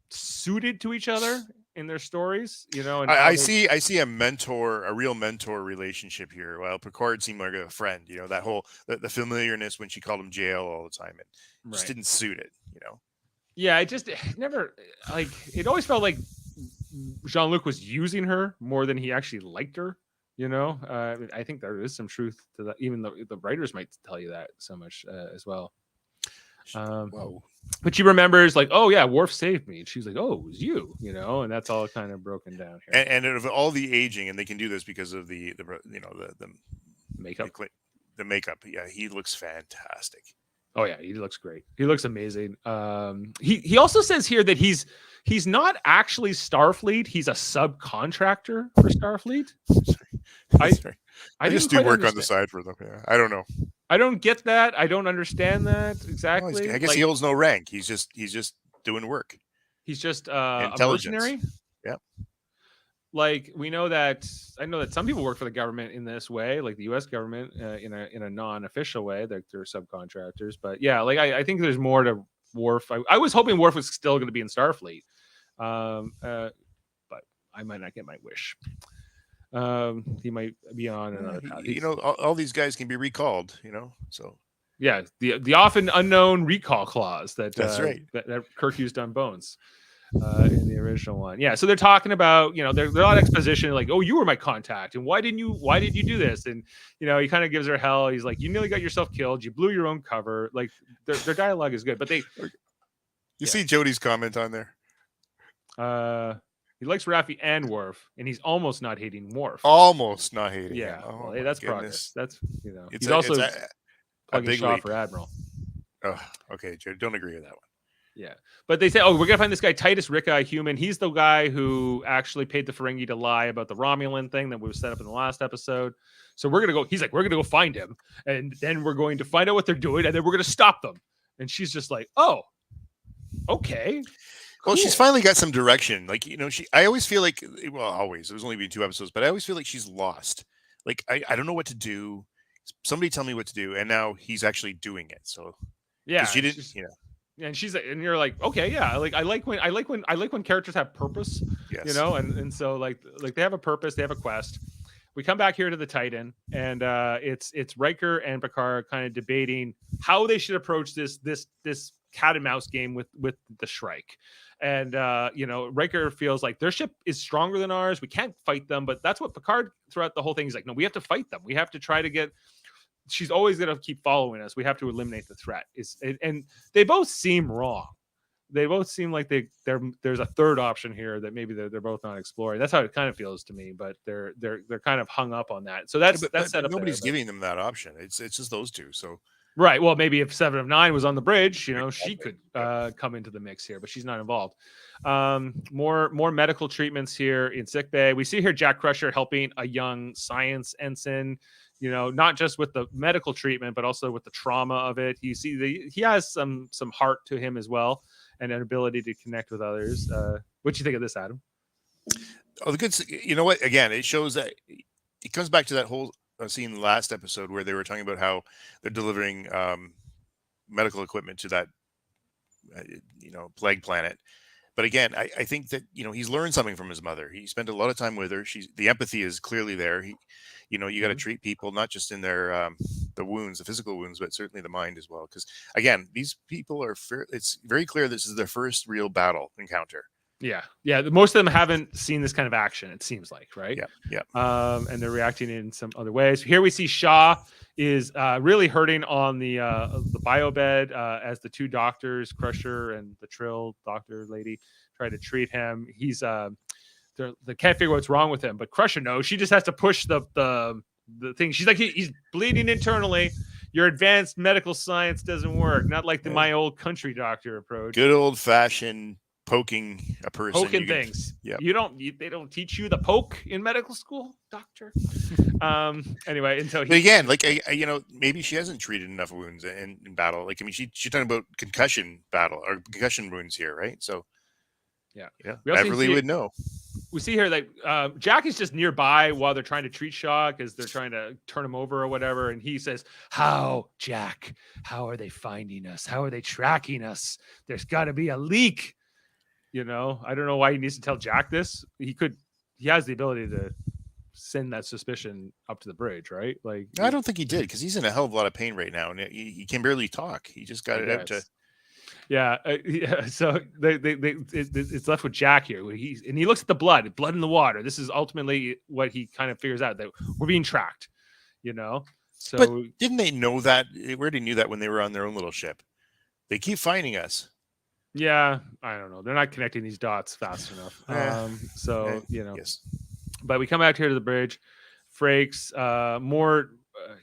suited to each other in their stories, you know. And I see a real mentor relationship here. While Picard seemed like a friend, you know, that whole the familiarness when she called him JL all the time, and just didn't suit it, you know. Yeah, it never, like, it always felt like Jean-Luc was using her more than he actually liked her, you know. I think there is some truth to that. Even the writers might tell you that so much as well. But she remembers, like, oh yeah, Worf saved me, and she's like, oh, it was you, you know, and that's all kind of broken down here. And of all the aging, and they can do this because of the makeup, the makeup. Yeah, he looks fantastic. Oh yeah, he looks great. He looks amazing. He also says here that he's not actually Starfleet. He's a subcontractor for Starfleet. I just do work on the side for them. Yeah, I don't know. I don't get that. I don't understand that exactly. Well, I guess he holds no rank. He's just doing work. He's just a mercenary. Yeah. Like I know that some people work for the government in this way, like the U.S. government, in a non-official way. They're subcontractors, but yeah, like I think there's more to Worf. I was hoping Worf was still going to be in Starfleet, but I might not get my wish. He might be on another path. You know, all these guys can be recalled. You know, so yeah, the often unknown recall clause that's right that Kirk used on Bones. In the original one. Yeah. So they're talking about, you know, there's a lot of exposition, like, oh, you were my contact. And why did you do this? And, you know, he kind of gives her hell. He's like, you nearly got yourself killed. You blew your own cover. Like their dialogue is good, but you see Jody's comment on there. He likes Raffi and Worf, and he's almost not hating Worf. Almost not hating. Yeah. Oh, well, hey, that's progress. That's, you know, he's also plugging Shaw for Admiral. Oh, okay. Jody, don't agree with that one. Yeah, but they say, oh, we're gonna find this guy Titus Ricka, human. He's the guy who actually paid the Ferengi to lie about the Romulan thing that was set up in the last episode. So we're gonna go. He's like, we're gonna go find him, and then we're going to find out what they're doing, and then we're gonna stop them. And she's just like, oh, okay. Cool. Well, she's finally got some direction. Like, you know, I always feel like, well, always. It was only been 2 episodes, but I always feel like she's lost. Like, I don't know what to do. Somebody tell me what to do, and now he's actually doing it. So yeah, she didn't, you know. And she's like, and you're like, okay, yeah, like I like when characters have purpose, yes. You know, and so like they have a purpose, they have a quest. We come back here to the Titan, and it's Riker and Picard kind of debating how they should approach this cat and mouse game with the Shrike. And you know, Riker feels like their ship is stronger than ours. We can't fight them, but that's what Picard throughout the whole thing is like. No, we have to fight them. We have to try to get. She's always going to keep following us. We have to eliminate the threat. And they both seem wrong. They both seem like there's a third option here that maybe they're both not exploring. That's how it kind of feels to me. But they're kind of hung up on that. So that's set up. Nobody's giving them that option. It's just those two. So right. Well, maybe if 7 of 9 was on the bridge, you know, she could come into the mix here, but she's not involved. More medical treatments here in sickbay. We see here Jack Crusher helping a young science ensign. You know, not just with the medical treatment, but also with the trauma of it. You see, he has some heart to him as well, and an ability to connect with others. What do you think of this, Adam? Oh, the good. You know what? Again, it shows that it comes back to that whole scene in the last episode where they were talking about how they're delivering medical equipment to that plague planet. But again, I think that, you know, he's learned something from his mother. He spent a lot of time with her. The empathy is clearly there. You got to treat people not just in their the wounds, the physical wounds, but certainly the mind as well. Because again, these people it's very clear this is their first real battle encounter. Yeah. Most of them haven't seen this kind of action. It seems like, right? Yeah. And they're reacting in some other ways. Here we see Shaw is really hurting on the bio bed as the two doctors, Crusher and the Trill doctor lady, try to treat him. He's they can't figure what's wrong with him, but Crusher knows. She just has to push the thing. She's like, he's bleeding internally. Your advanced medical science doesn't work. Not like my old country doctor approach. Good old fashioned poking a person. Poking things. Yeah. They don't teach you the poke in medical school, doctor. Anyway, until But again, like maybe she hasn't treated enough wounds in battle. Like, I mean, she's talking about concussion wounds here, right? So yeah. Beverly would know. We see here that Jack is just nearby while they're trying to treat Shaw because they're trying to turn him over or whatever. And he says, "How, Jack? How are they finding us? How are they tracking us? There's got to be a leak." I don't know why he needs to tell Jack this. He has the ability to send that suspicion up to the bridge, right? Like, I don't think he did, because he's in a hell of a lot of pain right now, and he can barely talk. He just got it out to. Yeah. So it's left with Jack here. He looks at the blood in the water. This is ultimately what he kind of figures out, that we're being tracked. So, but didn't they know that? They already knew that when they were on their own little ship. They keep finding us. Yeah, I don't know. They're not connecting these dots fast enough. Yes. But we come back here to the bridge. Frakes,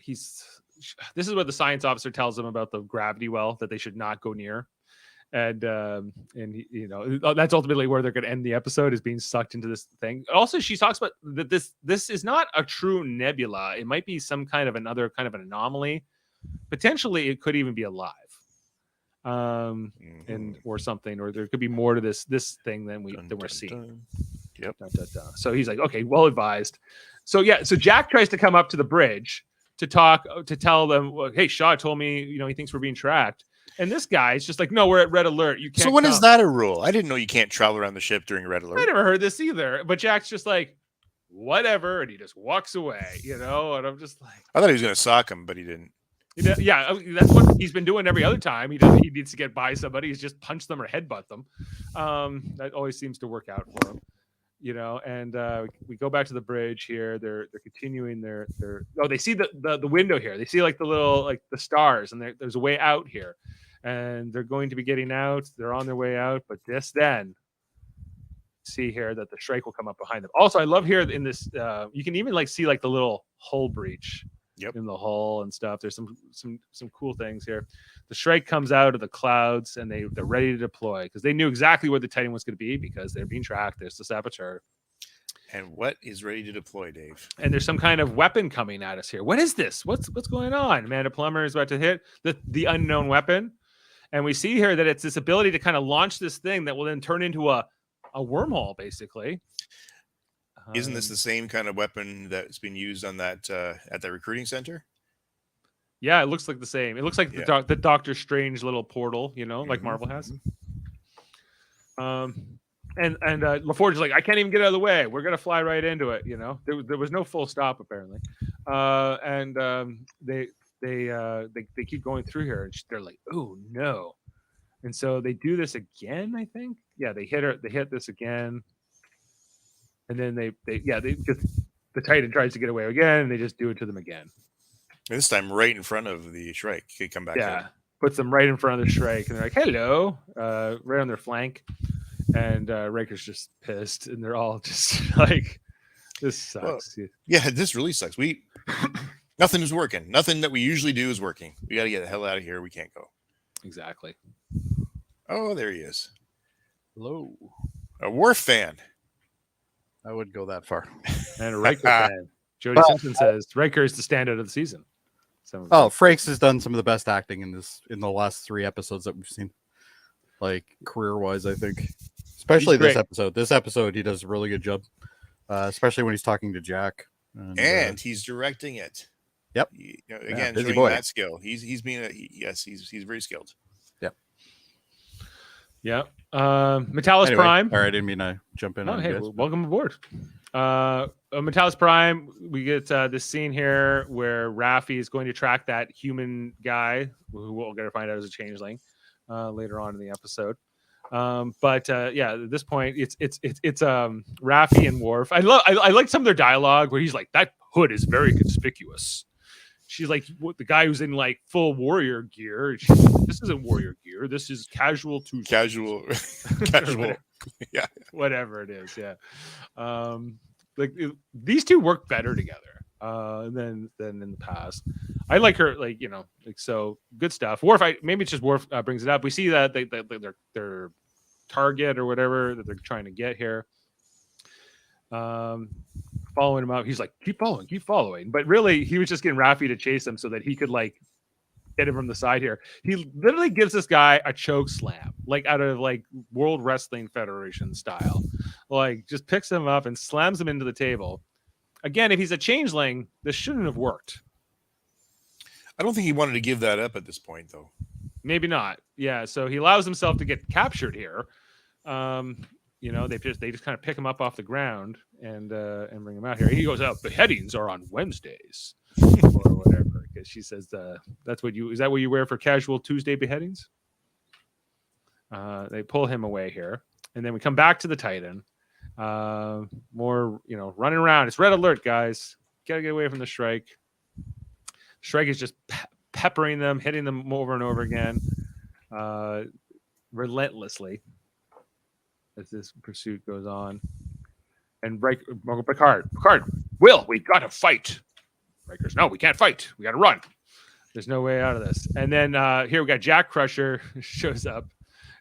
this is what the science officer tells them about the gravity well that they should not go near. And that's ultimately where they're going to end the episode, is being sucked into this thing. Also, she talks about that this is not a true nebula. It might be some kind of another kind of an anomaly. Potentially, it could even be alive. Or something, or there could be more to this thing than we're seeing. Yep. So he's like, okay, well advised. So Jack tries to come up to the bridge to tell them, well, hey, Shaw told me, he thinks we're being tracked. And this guy's just like, no, we're at red alert. You can't. So when is that a rule? I didn't know you can't travel around the ship during red alert. I never heard this either. But Jack's just like, whatever, and he just walks away, And I'm just like, I thought he was going to sock him, but he didn't. Yeah, that's what he's been doing every other time. He needs to get by somebody. He's just punch them or headbutt them. That always seems to work out for him, And we go back to the bridge here. They're continuing their. They see the window here. They see like the little the stars, and there's a way out here, and they're going to be getting out. They're on their way out, but just then, see here that the Shrike will come up behind them. Also, I love here in this. You can even see the little hull breach. Yep. In the hull and stuff. There's some cool things here. The Shrike comes out of the clouds, and they're ready to deploy because they knew exactly where the Titan was going to be because they're being tracked. There's the saboteur. And what is ready to deploy, Dave? And there's some kind of weapon coming at us here. What is this? What's going on? Amanda Plummer is about to hit the unknown weapon, and we see here that it's this ability to kind of launch this thing that will then turn into a wormhole, basically. Isn't this the same kind of weapon that's been used on that at the recruiting center? Yeah, it looks like the same. It looks like the Doctor Strange little portal, like Marvel has. And LaForge is like, I can't even get out of the way. We're gonna fly right into it. There was no full stop apparently, they keep going through here, and they're like, oh no, and so they do this again. I think, yeah, they hit this again. And then they just the Titan tries to get away again, and they just do it to them again. And this time, right in front of the Shrike. They come back. Yeah, puts them right in front of the Shrike, and they're like, "Hello," right on their flank. And Riker's just pissed, and they're all just like, "This sucks." Well, yeah, this really sucks. Nothing is working. Nothing that we usually do is working. We got to get the hell out of here. We can't go. Exactly. Oh, there he is. Hello. A Worf fan. I wouldn't go that far. And a Riker fan. Jody Simpson says Riker is the standout of the season. Frakes has done some of the best acting in the last 3 episodes that we've seen. Career-wise, I think. Especially this episode. This episode, he does a really good job. Especially when he's talking to Jack. And he's directing it. Yep. Again, showing that skill. He's very skilled. Yep. Yep. Metalis Prime. All right, I didn't mean to jump in. Oh, hey, welcome aboard. Metalis Prime, we get this scene here where Raffi is going to track that human guy who we're going to find out is a changeling later on in the episode. At this point, it's Raffi and Worf. I like some of their dialogue where he's like, that hood is very conspicuous. She's like, the guy who's in full warrior gear. This isn't warrior gear. This is casual Tuesday. Casual. Yeah. Whatever it is. Yeah. These two work better together than in the past. I like her. So good stuff. Worf. Maybe it's just Worf brings it up. We see that they're target or whatever that they're trying to get here. Following him up, he's like, keep following. But really, he was just getting Raffi to chase him so that he could like hit him from the side here. He literally gives this guy a choke slam, like out of like World Wrestling Federation style. Like just picks him up and slams him into the table. Again, if he's a changeling, this shouldn't have worked. I don't think he wanted to give that up at this point, though. Maybe not. Yeah. So he allows himself to get captured here. You know, they just kind of pick him up off the ground and bring him out here. He goes out. Beheadings are on Wednesdays or whatever. Because she says is that what you wear for casual Tuesday beheadings? They pull him away here, and then we come back to the Titan. More, you know, running around. It's red alert, guys. Gotta get away from the Shrike. Shrike is just peppering them, hitting them over and over again, relentlessly as this pursuit goes on. And Picard, Will, we gotta fight. Riker's, no, we can't fight. We gotta run. There's no way out of this. And then here we got Jack Crusher shows up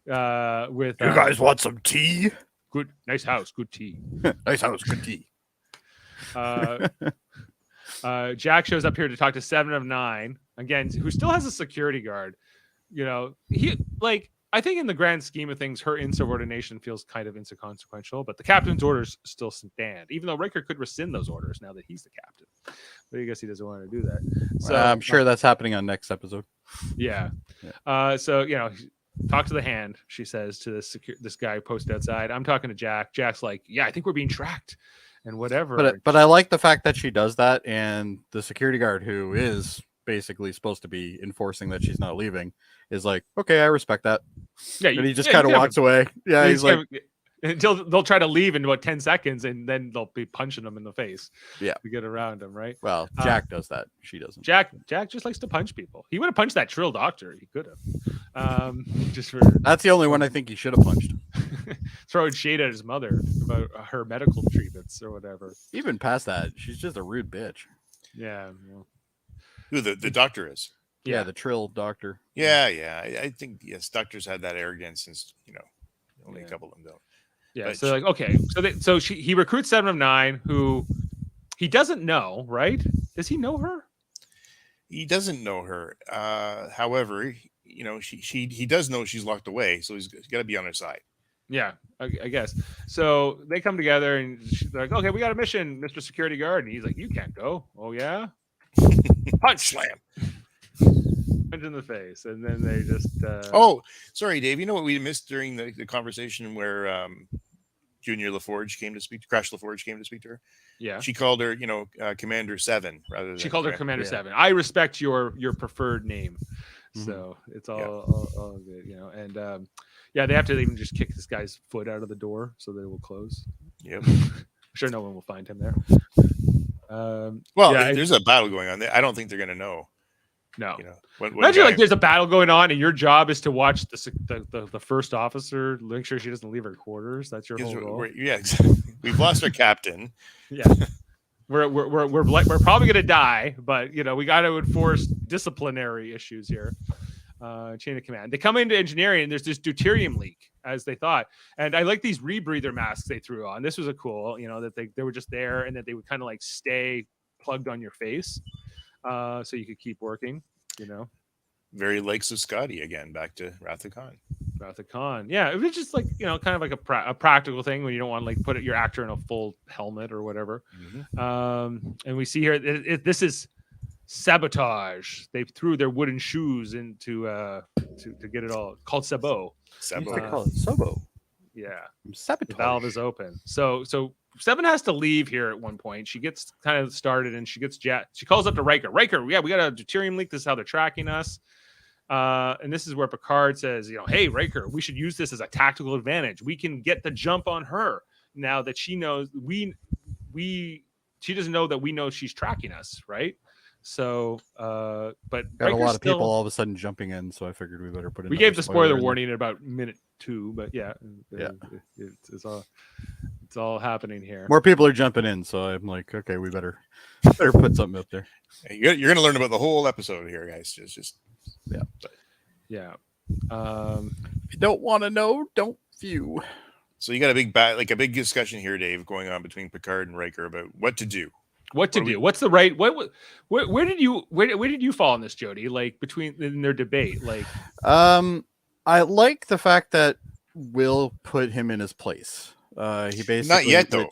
with. You guys want some tea? Good, nice house, good tea. Nice house, good tea. Jack shows up here to talk to 7 of 9 again, who still has a security guard. You know, I think in the grand scheme of things, her insubordination feels kind of inconsequential, but the captain's orders still stand, even though Riker could rescind those orders now that he's the captain. But I guess he doesn't want to do that. So I'm sure that's happening on next episode. Yeah. So, you know, talk to the hand, she says to this guy posted outside. I'm talking to Jack. Jack's like, yeah, I think we're being tracked and whatever. But I like the fact that she does that, and the security guard, who is basically supposed to be enforcing that she's not leaving, is like, okay, I respect that. Yeah, and he just kind of walks away. Yeah, he's like, until they'll try to leave in about 10 seconds, and then they'll be punching them in the face. Yeah, to get around them, right? Well, Jack does that. She doesn't. Jack just likes to punch people. He would have punched that Trill doctor. He could have. Just for that's the only one I think he should have punched. Throwing shade at his mother about her medical treatments or whatever. Even past that, she's just a rude bitch. Yeah. Well. Who the doctor is? Yeah, the Trill doctor. Yeah. I think yes, doctors had that arrogance since only a couple of them don't. Yeah. But So like, okay, so he recruits 7 of 9, who he doesn't know, right? Does he know her? He doesn't know her. However, he does know she's locked away, so he's got to be on her side. Yeah, I guess. So they come together and they're like, okay, we got a mission, Mr. Security Guard. And he's like, you can't go. Oh, yeah? Punch. Slam. Punch in the face. And then they just... Oh, sorry, Dave. You know what we missed during the conversation where Junior LaForge came to speak to Crash LaForge came to speak to her? Yeah. She called her, Commander 7 rather than... She called her Commander 7. I respect your preferred name. So it's all good, and they have to even just kick this guy's foot out of the door so that it will close. Yep. I'm sure no one will find him there. There's a battle going on there. I don't think they're going to know. No. Imagine like there's a battle going on and your job is to watch the first officer, make sure she doesn't leave her quarters. That's your whole role. Yeah, we've lost our captain. Yeah. We're probably gonna die, but we got to enforce disciplinary issues here. Chain of command. They come into engineering and there's this deuterium leak, as they thought. And I like these rebreather masks they threw on. This was a cool, that they were just there and that they would kind of like stay plugged on your face, so you could keep working. Very Lakes of Scotty again. Back to Wrath of Khan. Yeah, it was just like kind of like a practical thing when you don't want to like put your actor in a full helmet or whatever. And we see here this is sabotage. They threw their wooden shoes into to get it all called sabot. They call it Sobo. Yeah, sabotage. The valve is open. So 7 has to leave here at one point. She gets kind of started and she calls up to Riker. Yeah, we got a deuterium leak. This is how they're tracking us. And this is where Picard says, hey, Riker, we should use this as a tactical advantage. We can get the jump on her now that she knows she doesn't know that we know she's tracking us, right? So, but got Riker's a lot of people all of a sudden jumping in, so I figured we better put it. We gave the spoiler warning at about minute 2, but it's all happening here. More people are jumping in, so I'm like, okay, we better put something up there. You're going to learn about the whole episode here, guys. Just yeah. If you don't want to know, don't few. So you got a big discussion here, Dave, going on between Picard and Riker about what to do. What to do? What's the right? Where did you fall on this, Jody? Like in their debate, like. I like the fact that Will put him in his place. He basically not yet though.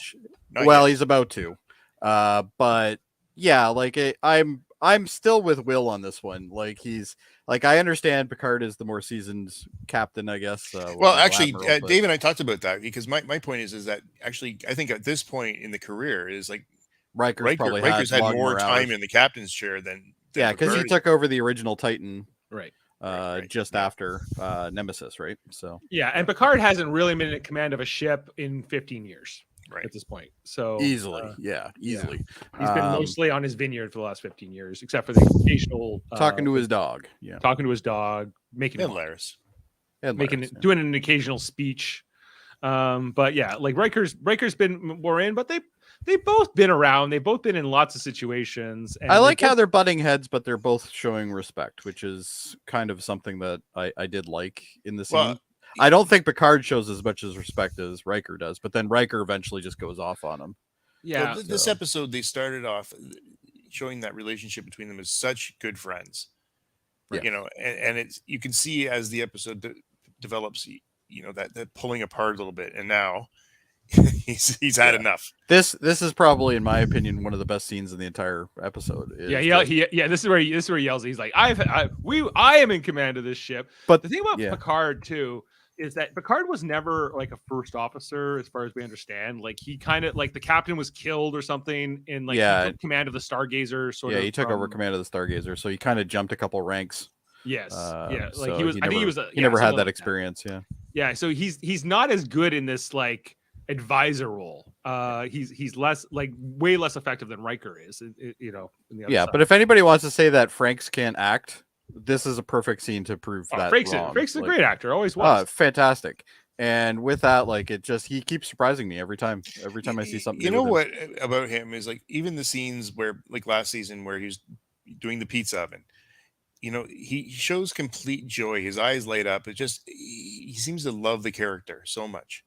He's about to. But yeah, like I'm still with Will on this one. Like he's like I understand Picard is the more seasoned captain, I guess. Well, actually, Dave and I talked about that because my point is that actually I think at this point in the career is like Riker's had more time in the captain's chair than because he took over the original Titan. Right. Just after Nemesis, right? So yeah, and Picard hasn't really been in command of a ship in 15 years, right? At this point, so easily. He's been mostly on his vineyard for the last 15 years, except for the occasional talking to his dog. Making hilarious, doing an occasional speech. But yeah, like Riker's been more in, but they've both been around. They've both been in lots of situations. And I like how they're butting heads, but they're both showing respect, which is kind of something that I did like in the scene. Well, I don't think Picard shows as much as respect as Riker does, but then Riker eventually just goes off on him. Yeah. Well, this episode, they started off showing that relationship between them as such good friends. Yeah. You know, and it's you can see as the episode develops, you know, that pulling apart a little bit, and now he's had enough. This is probably, in my opinion, one of the best scenes in the entire episode. This is where he yells. He's like, I am in command of this ship. But the thing about Picard too is that Picard was never like a first officer, as far as we understand. Like he kind of like the captain was killed or something, and like he took command of the Stargazer. He took over command of the Stargazer, so he kind of jumped a couple ranks. Yes, like so he was. He never had that experience. Yeah. So he's not as good in this like advisor role. He's less like way less effective than Riker is. You know. In the other side. But if anybody wants to say that Frakes can't act, this is a perfect scene to prove that. Frakes is a great actor. Always was. Fantastic. And with that, like he keeps surprising me every time I see something. You know what about him is like even the scenes where like last season where he's doing the pizza oven. You know, he shows complete joy. His eyes light up. He seems to love the character so much.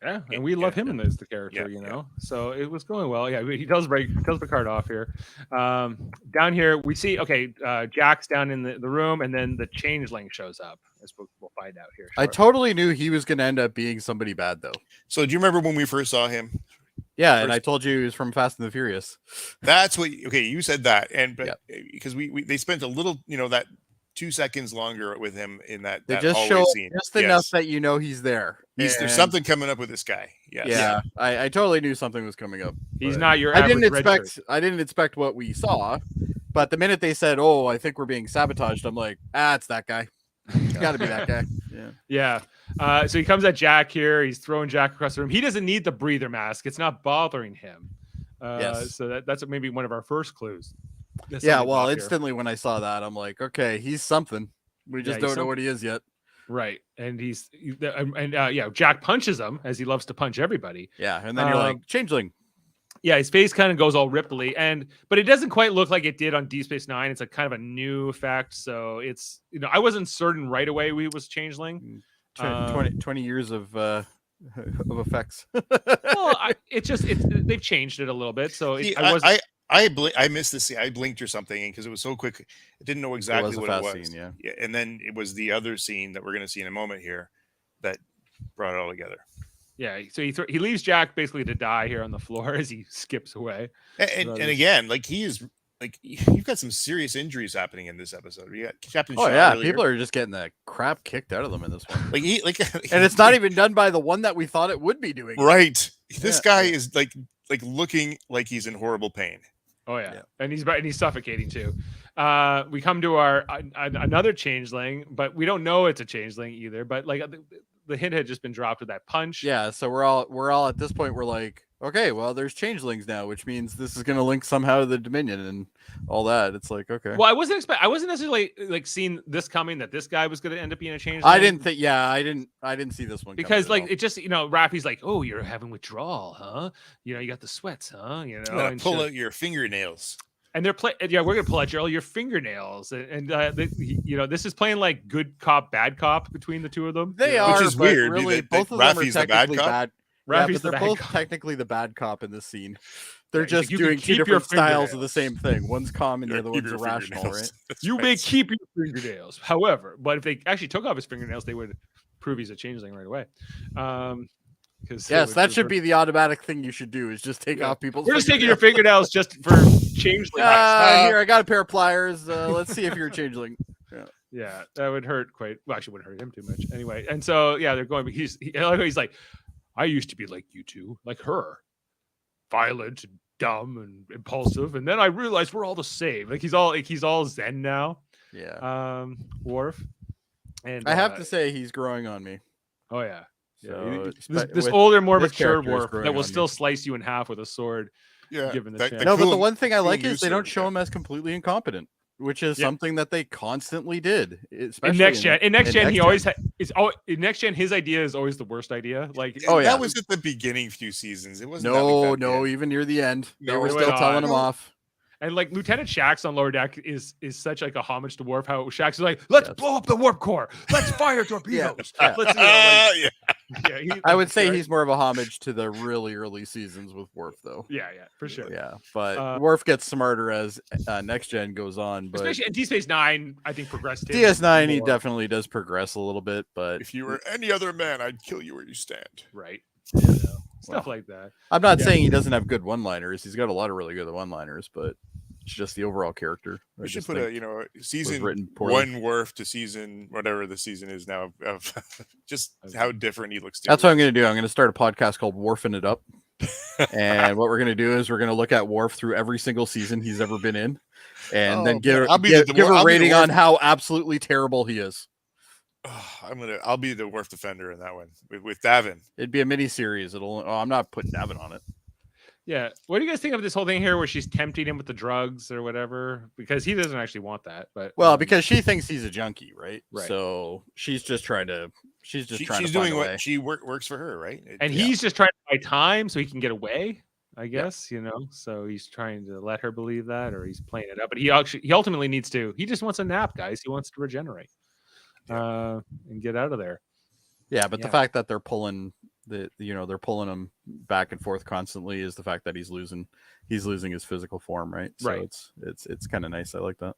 Yeah, and we love him in this character, you know. So it was going well. Yeah, he tells Picard off here. Down here we see Jack's down in the room, and then the changeling shows up. As we'll find out here. I totally knew he was going to end up being somebody bad, though. So do you remember when we first saw him? Yeah, and I told you he was from Fast and the Furious. That's what. Okay, you said that, because they spent a little, that 2 seconds longer with him in that. They that just hallway show scene. just enough that you know he's there. There's something coming up with this guy. Yes. Yeah, I totally knew something was coming up. He's not your. I didn't expect what we saw, but the minute they said, "Oh, I think we're being sabotaged," I'm like, it's that guy. It's got to be that guy. Yeah. So he comes at Jack here. He's throwing Jack across the room. He doesn't need the breather mask. It's not bothering him. So that's maybe one of our first clues. Well, instantly when I saw that, I'm like, okay, he's something. We just don't know what he is yet. Right. And Jack punches him, as he loves to punch everybody. Yeah. And then you're like, changeling. Yeah, his face kind of goes all ripply, but it doesn't quite look like it did on Deep Space Nine. It's a kind of a new effect, so it's I wasn't certain right away we was changeling. 20 years of effects. Well, they've changed it a little bit, so I missed this scene. I blinked or something because it was so quick. I didn't know exactly what it was. Scene, yeah, and then it was the other scene that we're going to see in a moment here that brought it all together. Yeah, so he leaves Jack basically to die here on the floor as he skips away. And again, like he is like you've got some serious injuries happening in this episode. You got Captain. People are just getting the crap kicked out of them in this one. And it's not even done by the one that we thought it would be doing. Right. This guy is like looking like he's in horrible pain. Oh yeah. And he's suffocating too. We come to our another changeling, but we don't know it's a changeling either. But like the hint had just been dropped with that punch. Yeah, so we're all at this point. We're like, okay, well, there's changelings now, which means this is going to link somehow to the Dominion and all that. It's like, okay. Well, I wasn't necessarily like seeing this coming that this guy was going to end up being a changeling. I didn't think. Yeah, I didn't see this one because like it just Raffi's like, oh, you're having withdrawal, huh? You got the sweats, huh? And pull out your fingernails. And they're playing. Yeah, we're gonna pull out your fingernails, this is playing like good cop, bad cop between the two of them. They Which are, is but weird, really, because both of them are Raffi's the bad technically cop? bad. Yeah, Raffi's but the they're bad both cop. technically the bad cop in this scene. They're Yeah, he's like, just "You can doing two keep your different styles of the fingernails." same thing. One's calm and the Yeah, other keep one's your irrational, right? fingernails. That's You right. may keep your fingernails, however, but if they actually took off his fingernails, they would prove he's a changeling right away. Because Yes, that should be the automatic thing you should do. Is just take off people's. We're just taking your fingernails. fingernails just for changeling. Here, I got a pair of pliers. Let's see if you're a changeling. Yeah, that would hurt quite. Well, actually, wouldn't hurt him too much anyway. And so, yeah, they're going. But he's like, I used to be like you two, like her, violent and dumb and impulsive, and then I realized we're all the same. Like he's all zen now. Yeah. Worf. And I have to say he's growing on me. oh yeah. So, This older, more this mature character is Worf growing that will on still me. slice you in half with a sword. Yeah, Given the that- chance. that No, but cool- the one thing I cool like is they user, don't show yeah. him as completely incompetent, which is Yeah. something that they constantly did. Especially In next gen, he always Gen. in next gen. His idea is always the worst idea. Like Oh, yeah. That was at the beginning few seasons. It wasn't. that big back then. even near the end, they No, were it still went telling on. him No. off. And like Lieutenant Shaxx on Lower Deck is such like a homage to Worf. How Shaxx is like, let's Yes. blow up the warp core, let's fire torpedoes. Yeah. Let's, Yeah. I would say he's more of a homage to the really early seasons with Worf, though. yeah, for sure. Yeah, but Uh, Worf gets smarter as next gen goes on. But Especially in Deep Space Nine, I think progressed. him DS9, he more. definitely does progress a little bit. But If you were any other man, I'd kill you where you stand. right. Stuff Well, like that. I'm not Yeah. saying he doesn't have good one-liners. He's got a lot of really good one-liners, but it's just the overall character. We I should just put think season written poorly. one Worf to season whatever the season is now of just how different he looks. That's what I'm going to do. I'm going to start a podcast called Worfing It Up. And what we're going to do is we're going to look at Worf through every single season he's ever been in, and then give I'll be the give I'll a be the rating Worf- on how absolutely terrible he is. I'll be the Worf defender in that one with Davin. It'd be a mini series. I'm not putting Davin on it. Yeah. What do you guys think of this whole thing here, where she's tempting him with the drugs or whatever? Because he doesn't actually want that. But Well, because she thinks he's a junkie, right? Right. So she's just trying to. She's She's trying to doing find a way. what she works for her, right? and he's just trying to buy time so he can get away. I guess So he's trying to let her believe that, or he's playing it up. But he ultimately needs to. He just wants a nap, guys. He wants to regenerate, and get out of there. Yeah, but Yeah. the fact that they're pulling they're pulling him back and forth constantly is the fact that he's losing his physical form, right? So Right. it's kind of nice. I like that.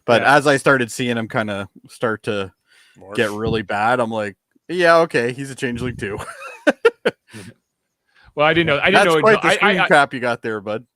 But Yeah. as I started seeing him kind of start to Morph. get really bad, I'm like, yeah, okay, he's a changeling too. Well, I didn't know. I That's didn't know. quite the screen crap you got there, bud.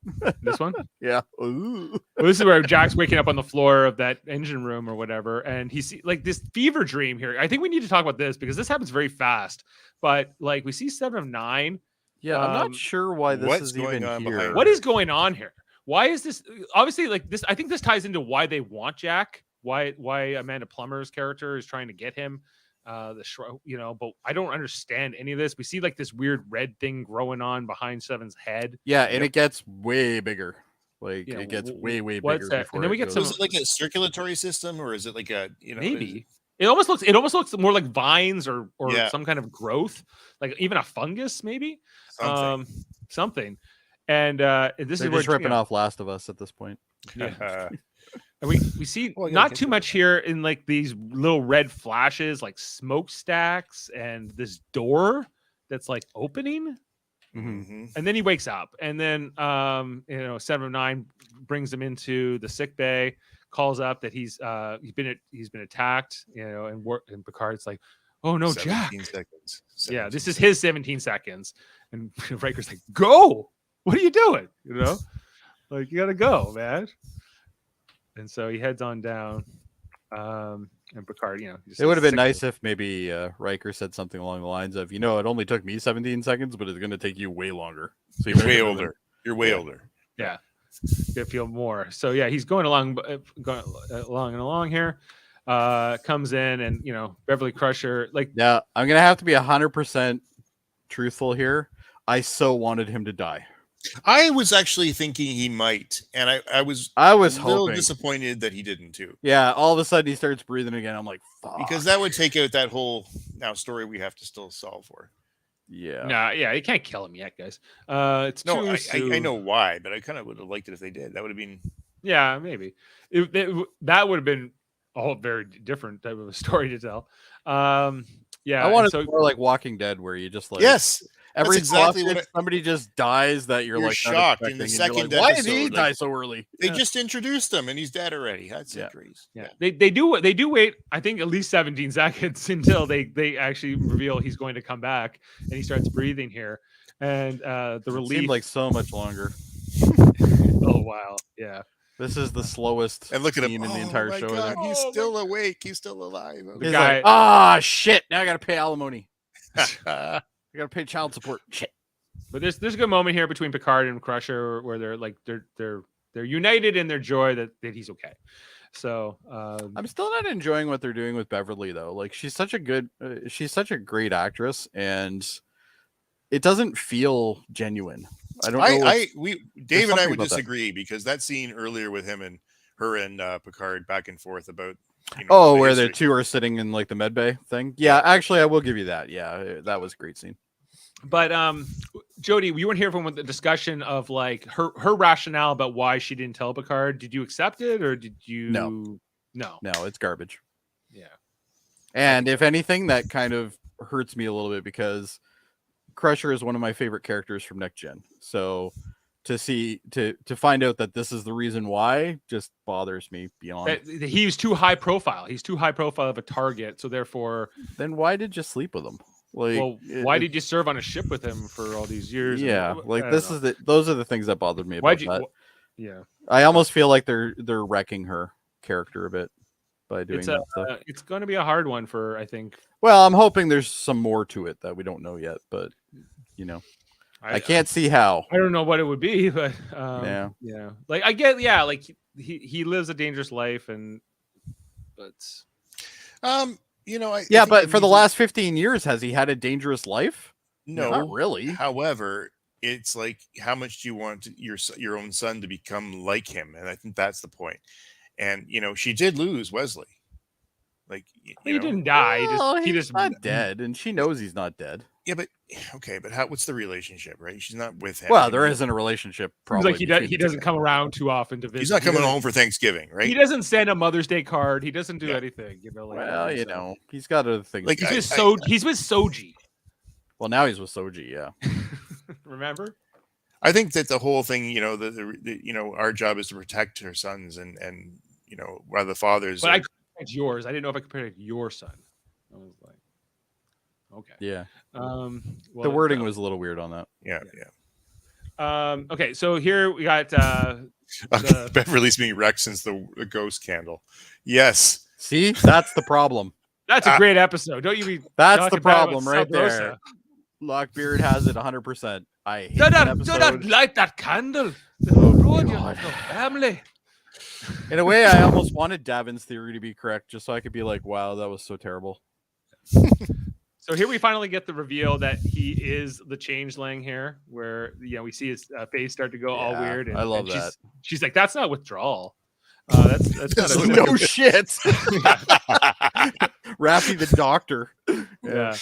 This one. Yeah. Ooh. Well, this is where Jack's waking up on the floor of that engine room or whatever, and he see like this fever dream here. I think we need to talk about this because this happens very fast. But like we see 7 of 9. Yeah, I'm Um, not sure why this what's is going even on here. behind What is going on here? Why is this obviously like this? I think this ties into why they want Jack. Why Amanda Plummer's character is trying to get him. But I don't understand any of this. We see like this weird red thing growing on behind Seven's head. Yeah, and it gets way bigger. Like Yeah, it gets way what's bigger. that? Before And then we it get goes- some- Is it like a circulatory system, or is it like a Maybe it almost looks more like vines or Yeah. some kind of growth, like even a fungus, maybe something? something. And this They're is where just ripping off Last of Us at this point. Yeah. And we see Well, I gotta not get too to much here in like these little red flashes, like smokestacks and this door that's like opening. Mhm. And then he wakes up, and then 7 of 9 brings him into the sick bay, calls up that he's been attacked, and Picard's like, oh no, Jack. 17 seconds. Yeah, 17 this is his 17 seconds. And Riker's like, go. What are you doing? Like, you gotta go, man. And so he heads on down. And Picard, It would have been nice if maybe Riker said something along the lines of, it only took me 17 seconds, but it's going to take you way longer. So You're way older. You're way older. Yeah, you feel more. So yeah, he's going along here. Comes in, and Beverly Crusher, like, Yeah, I'm going to have to be 100% truthful here. I so wanted him to die. I was actually thinking he might, and I was I a was little hoping. disappointed that he didn't too, Yeah, all of a sudden he starts breathing again. I'm like, fuck. because that would take out that whole story we have to still solve for. Yeah. you can't kill him yet, guys. It's No, too I soon. know why, but I kind of would have liked it if they did. That would have been Yeah, maybe that would have been a whole very different type of a story to tell. Yeah, I want and it more like Walking Dead, where you just like Yes, every that's so exactly often what somebody just dies that you're you're like not shocked in expecting, the and second you're like, why did he episode, die like, so early? they just introduced him and he's dead already. That's Yeah. it, crazy. yeah, they do wait. I think at least 17 seconds until they actually reveal he's going to come back, and he starts breathing here, and the It relief. seemed like so much longer. Oh wow, yeah. This is the slowest And look at him. scene in the Oh entire my show. I God, think. he's Oh my still awake. He's still alive. The He's guy- like, shit! Now I gotta pay alimony. I gotta pay child support. Shit. But there's a good moment here between Picard and Crusher where they're like they're united in their joy that he's okay. So I'm still not enjoying what they're doing with Beverly though. Like she's such a great actress, and it doesn't feel genuine. I don't know. Dave and I something would about that. disagree because that scene earlier with him and her and Picard back and forth about where the two are sitting in like the med bay thing. Yeah, actually, I will give you that. Yeah, that was a great scene. But Jody, we weren't here from the discussion of like her rationale about why she didn't tell Picard. Did you accept it or did you? No, it's garbage. Yeah. And if anything, that kind of hurts me a little bit because Crusher is one of my favorite characters from Next Gen. So to find out that this is the reason why just bothers me beyond. He's too high profile. He's too high profile of a target. So therefore, then why did you sleep with him? Like, well, why did you serve on a ship with him for all these years? Yeah, like those are the things that bothered me about that. Yeah, I almost feel like they're wrecking her character a bit by doing that stuff. It's going to be a hard one for, I think. Well, I'm hoping there's some more to it that we don't know yet, but I can't see how. I don't know what it would be, but yeah. Like I get, like he lives a dangerous life, but but for the last 15 years, has he had a dangerous life? No, not really. However, it's like, how much do you want your own son to become like him? And I think that's the point. And she did lose Wesley. Like he didn't die. He just not dead, and she knows he's not dead. Yeah, but okay, but what's the relationship, right? She's not with him. Well, there isn't a relationship. Probably like he doesn't come around too often to visit. He's not coming home for Thanksgiving, right? He doesn't send a Mother's Day card. He doesn't do anything. He's got other things. Like he's with Soji. Well, now he's with Soji. Yeah. Remember? I think that the whole thing, our job is to protect our sons, and while the fathers. But I could protect yours. I didn't know if I could protect your son. I was like, okay. Yeah. Well, the wording was a little weird on that. Yeah. Okay, so here we got Beverly's being wrecked since the ghost candle. Yes. See, that's the problem. That's a great episode. Don't you be? That's the problem right Sabrosa. there. Lockbeard has it 100%. I hate do that not episode. light that candle. God. Your family. In a way, I almost wanted Davin's theory to be correct, just so I could be like, "Wow, that was so terrible." So here we finally get the reveal that he is the changeling here, where we see his face start to go all weird. And, I love that. She's like, "That's not withdrawal. That's not a no shit." Rappy the doctor. Yeah.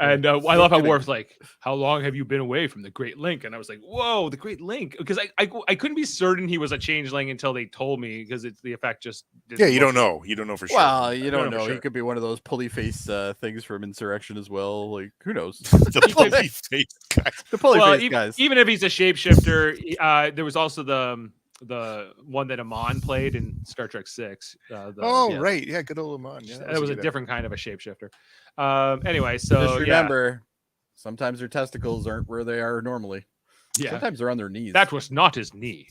And I love how Worf's like, "How long have you been away from the Great Link?" And I was like, "Whoa, the Great Link!" Because I couldn't be certain he was a changeling until they told me, because it's the effect just. You don't know. You don't know for sure. Well, you don't know. Sure. He could be one of those pulley face things from Insurrection as well. Like, who knows? The pulley face guy. The pulley face guys. Even if he's a shapeshifter, there was also the one that Amon played in Star Trek 6. Right. Yeah, good old Amon. Yeah, that was a different kind of a shapeshifter. Anyway, so just remember, sometimes their testicles aren't where they are normally. Yeah. Sometimes they're on their knees. That was not his knee.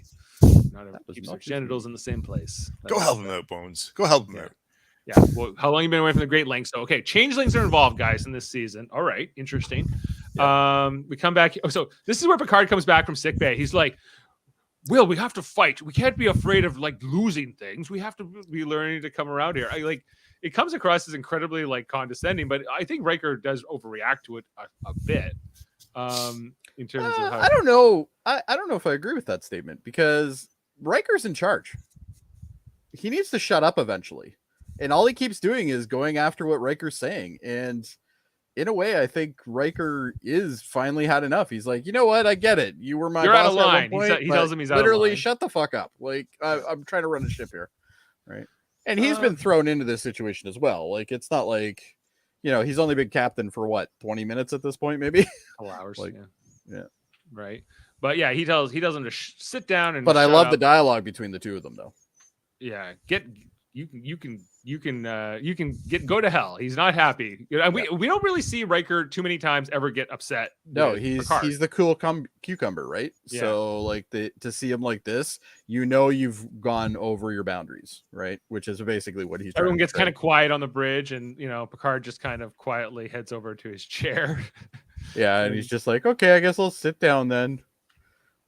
Keeps their genitals in the same place. Go help him out, Bones. Go help him out. Yeah. Well, how long you been away from the Great Link? So, okay, changelings are involved, guys, in this season. All right, interesting. Yeah. We come back. Oh, so this is where Picard comes back from sickbay. He's like, "Will, we have to fight. We can't be afraid of like losing things. We have to be learning to come around here." It comes across as incredibly like condescending, but I think Riker does overreact to it a bit. In terms of how I don't know. I don't know if I agree with that statement, because Riker's in charge. He needs to shut up eventually. And all he keeps doing is going after what Riker's saying. And in a way, I think Riker is finally had enough. He's like, you know what? I get it. You were my You're boss out of at one line. point, He but tells him he's out of literally line. shut the fuck up. Like I'm trying to run a ship here, right? And he's been thrown into this situation as well. Like it's not like, he's only been captain for what 20 minutes at this point, maybe. Couple hours. Like, yeah. Right. But yeah, he tells him to sit down and. But I shut love up. the dialogue between the two of them, though. Yeah, you can go to hell. He's not happy. We don't really see Riker too many times ever get upset. No, with he's Picard. the cool cucumber, right? Yeah. So like to see him like this, you've gone over your boundaries, right? Which is basically what he's. Everyone gets kind of quiet on the bridge, and Picard just kind of quietly heads over to his chair. Yeah, and he's just like, okay, I guess I'll sit down then.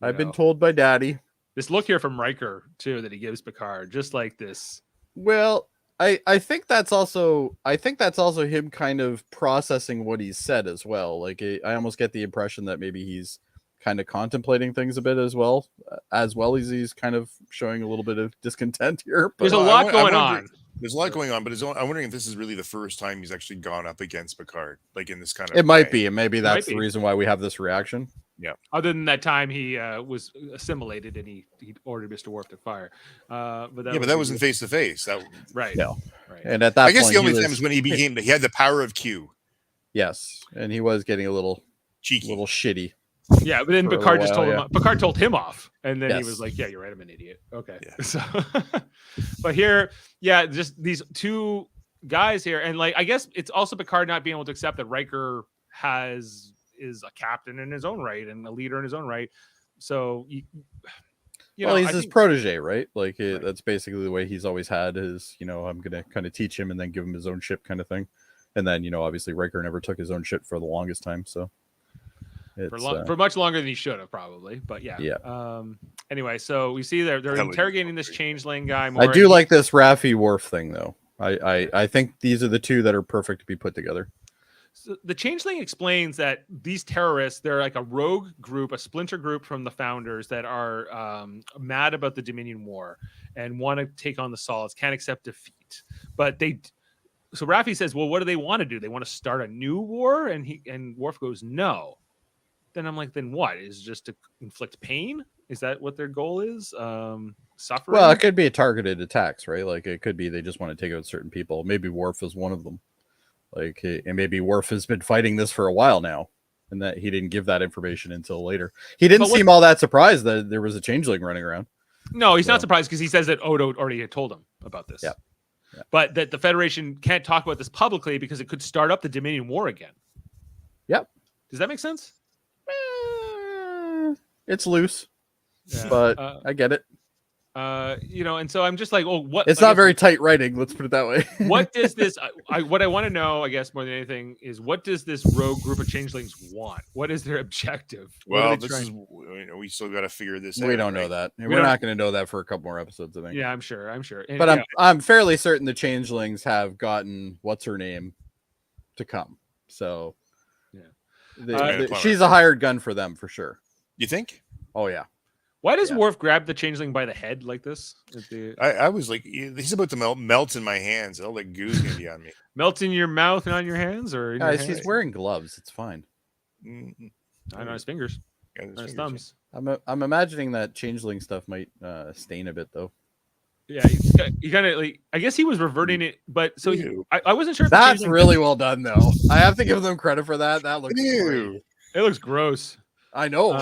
I've been told by Daddy. This look here from Riker too that he gives Picard, just like this. Well, I think that's also him kind of processing what he's said as well. Like I almost get the impression that maybe he's kind of contemplating things a bit as well as he's kind of showing a little bit of discontent here. But there's a lot going on. There's a lot going on, but I'm wondering if this is really the first time he's actually gone up against Picard, like in this kind of. It might be, and maybe that's the reason why we have this reaction. Yeah. Other than that time he was assimilated and he ordered Mr. Worf to fire. But that wasn't face to face. That right. No. Right. And at that I guess point, the only time is when he had the power of Q. Yes, and he was getting a little cheeky, a little shitty. Yeah, but then Picard just told him off, and then he was like, "Yeah, you're right. I'm an idiot." Okay. Yeah. So, but here, just these two guys here, and like I guess it's also Picard not being able to accept that Riker is a captain in his own right and a leader in his own right. So he's his protege, right? Like that's basically the way he's always had his. I'm gonna kind of teach him and then give him his own ship, kind of thing. And then obviously Riker never took his own ship for the longest time, so. For much longer than he should have probably, but yeah. Anyway, so we see they're interrogating this changeling guy more. I do like this Raffi Worf thing though. I think these are the two that are perfect to be put together. So the changeling explains that these terrorists, they're like a rogue group, a splinter group from the founders that are mad about the Dominion War and want to take on the Solids, can't accept defeat. But so Raffi says, well, what do they want to do? They want to start a new war? And Worf goes, no. Then I'm like, then what? Is it just to inflict pain? Is that what their goal is? Suffering? Well, it could be a targeted attacks, right? Like it could be they just want to take out certain people. Maybe Worf is one of them. Like, and maybe Worf has been fighting this for a while now, and that he didn't give that information until later. He didn't seem all that surprised that there was a changeling running around. No, he's not surprised because he says that Odo already had told him about this. Yeah. But that the Federation can't talk about this publicly because it could start up the Dominion War again. Yep. Does that make sense? It's loose, but I get it. And so I'm just like, oh, what? It's not very tight writing. Let's put it that way. What does this? What I want to know, I guess, more than anything, is what does this rogue group of changelings want? What is their objective? Well, we still got to figure this out. We don't know that. We're not going to know that for a couple more episodes, I think. Yeah, I'm sure. And, but I'm fairly certain the changelings have gotten what's her name to come. So she's a hired gun for them for sure. You think? Oh yeah. Why does Worf grab the changeling by the head like this? I was like, he's about to melt in my hands. All the goo's gonna be on me. Melt in your mouth and on your hands, or guys? He's wearing gloves. It's fine. I know his fingers, his thumbs. I'm imagining that changeling stuff might stain a bit though. Yeah, he kind of like. I guess he was reverting it, but so I wasn't sure. If that's really well done though. I have to give them credit for that. That looks great. It looks gross. I know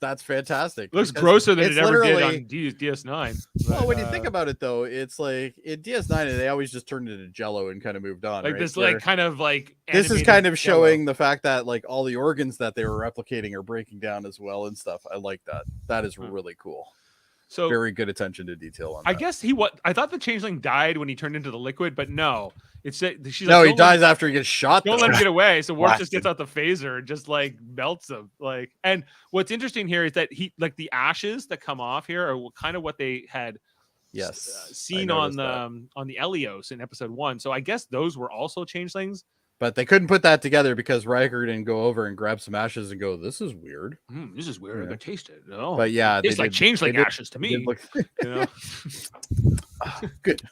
that's fantastic. It looks grosser than it ever did on DS9. Well, when you think about it, though, it's like in DS9 they always just turned it into Jello and kind of moved on. Like right? this, like kind of like this is kind of showing the fact that like all the organs that they were replicating are breaking down as well and stuff. I like that. That is really cool. So very good attention to detail on that. I guess I thought the changeling died when he turned into the liquid, but no. She's no, he dies after he gets shot. Don't let him get away. So Worf just gets out the phaser and just like melts him. Like, and what's interesting here is that the ashes that come off here are kind of what they had seen on the Elios in episode 1. So I guess those were also changelings. But they couldn't put that together because Riker didn't go over and grab some ashes and go, "This is weird. This is weird. I'm gonna taste it." No, but yeah, it's like changeling ashes to me. Good.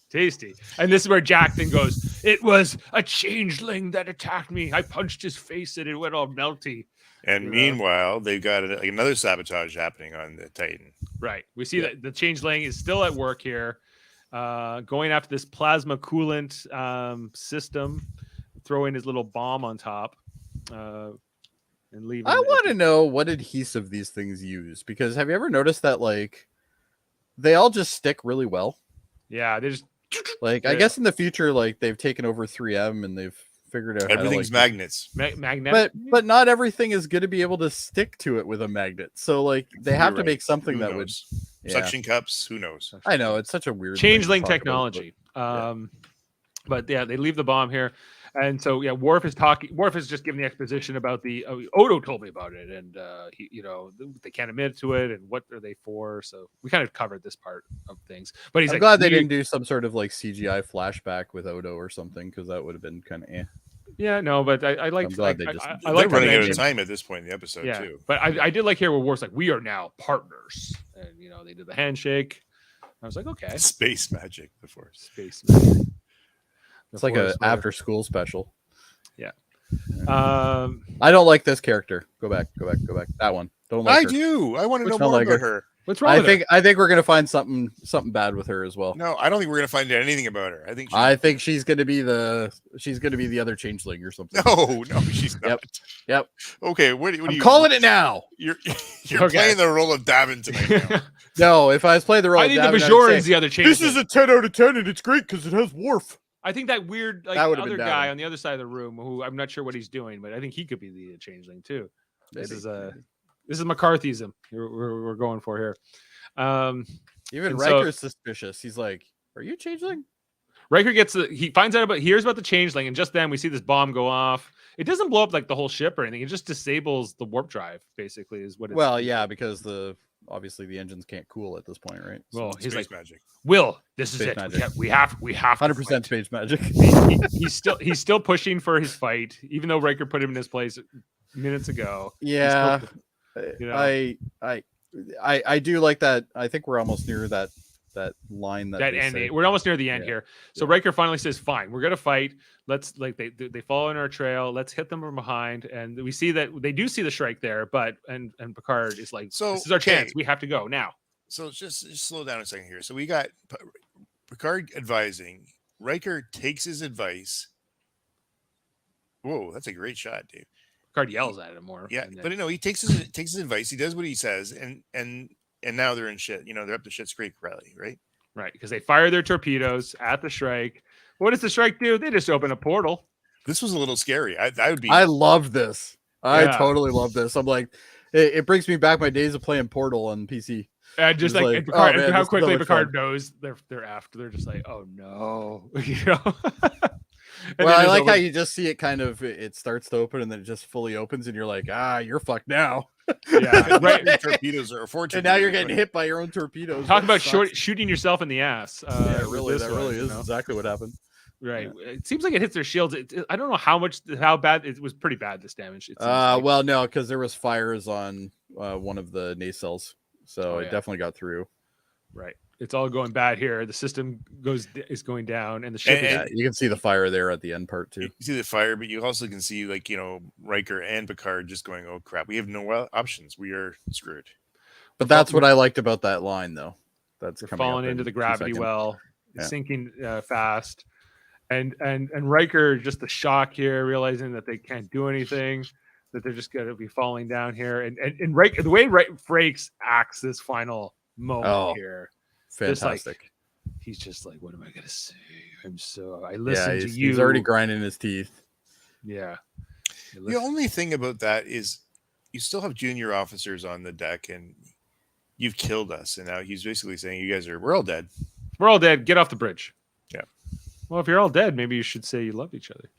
Tasty. And this is where Jack then goes, it was a changeling that attacked me. I punched his face and it went all melty. And meanwhile, they've got another sabotage happening on the Titan. Right. We see that the changeling is still at work here, going after this plasma coolant system, throwing his little bomb on top, and leaving. I want to know what adhesive these things use, because have you ever noticed that like they all just stick really well? Yeah, they just like I guess in the future, like they've taken over 3M and they've figured out everything's how to, like, magnets. Magnet. But not everything is going to be able to stick to it with a magnet. So like they have to make something Who that knows? would Suction cups. Who knows? I know it's such a weird changeling thing to talk about, technology. But yeah, they leave the bomb here, and so yeah, Worf is talking. Worf is just giving the exposition about the Odo told me about it, and he, they can't admit to it, and what are they for? So we kind of covered this part of things. But he's I'm like, glad they didn't do some sort of like CGI flashback with Odo or something, because that would have been kind of Yeah, no, but I like. I'm glad they just. I like running out of time at this point in the episode too. But I did like here where Worf's like, we are now partners, and they did the handshake. I was like, okay, Space magic, the Force. Space magic. It's like a after school special. Yeah. I don't like this character. Go back. That one. Don't like her. I do. I want to know Which one more like about her? her. What's wrong with her? I think we're gonna find something bad with her as well. No, I don't think we're gonna find anything about her. I think she's gonna be the other changeling or something. No, she's not. Yep. Okay, what are I'm you calling it now. You're Okay. playing the role of Davin tonight. Now. No, if I was playing the role, I of think Davin, the I'd Bajoran's say, the other changeling. This is a 10 out of 10, and it's great because it has Worf. I think that weird That would've other been guy Davin. on the other side of the room, who I'm not sure what he's doing, but I think he could be the changeling too. This is McCarthyism we're going for here. Even and Riker's suspicious. He's like, "Are you changeling?" Riker he finds out hears about the changeling, and just then we see this bomb go off. It doesn't blow up like the whole ship or anything. It just disables the warp drive, basically, is what it's. Well, yeah, because obviously the engines can't cool at this point, right? Well, he's like, magic. Will, this is Space it. magic. We have 100% space magic. he's still pushing for his fight, even though Riker put him in his place minutes ago. Yeah, You know? I do like that. I think we're almost near that line that they end. say. We're almost near the end here. So Riker finally says, "Fine, we're gonna fight. Let's they follow in our trail. Let's hit them from behind." And we see that they do see the Shrike there, but and Picard is like, So, "This is our okay. chance. We have to go now." So just slow down a second here. So we got Picard advising. Riker takes his advice. Whoa, that's a great shot, Dave. Picard yells at him more. Yeah, and then- but no, he takes his advice. He does what he says, and now they're in shit. They're up to Shit's Creek rally, right? right, because they fire their torpedoes at the Shrike. What does the Shrike do? They just open a portal. This was a little scary. I would be. I love this. I Yeah. totally love this. I'm like, it brings me back my days of playing Portal on PC. And just It's like, like, and Picard, oh, man, and how this is quickly so much Picard fun. knows they're after. They're just like, oh no, And Well, then I it's like over. how you just see it kind of it starts to open and then it just fully opens and you're like, you're fucked now. Yeah, right. Torpedoes or four. And now you're torpedoes, getting hit by your own torpedoes. Talk That about sucks. shooting yourself in the ass. Yeah, with really, this that one, really you is know? exactly what happened. Right. It seems like it hits their shields. I don't know how bad it was. Pretty bad, this damage. It seems like. Well, no, because there was fires on one of the nacelles, so Oh, it yeah. definitely got through. Right. It's all going bad here. The system is going down, and the ship. And- Yeah, you can see the fire there at the end part too. You see the fire, but you also can see Riker and Picard just going, "Oh crap, we have no options. We are screwed." But that's what I liked about that line, though. That's They're coming up falling in into the 2 gravity seconds. well, Yeah. sinking fast, and Riker, just the shock here, realizing that they can't do anything, that they're just going to be falling down here, and Riker, the way Frakes acts this final moment here, just like, Fantastic. he's just like, what am I going to say? I Yeah, listened to he's, you. he's already grinding his teeth. Yeah. The only thing about that is you still have junior officers on the deck, and you've killed us. And now he's basically saying, we're all dead. We're all dead. Get off the bridge. Yeah. Well, if you're all dead, maybe you should say you love each other.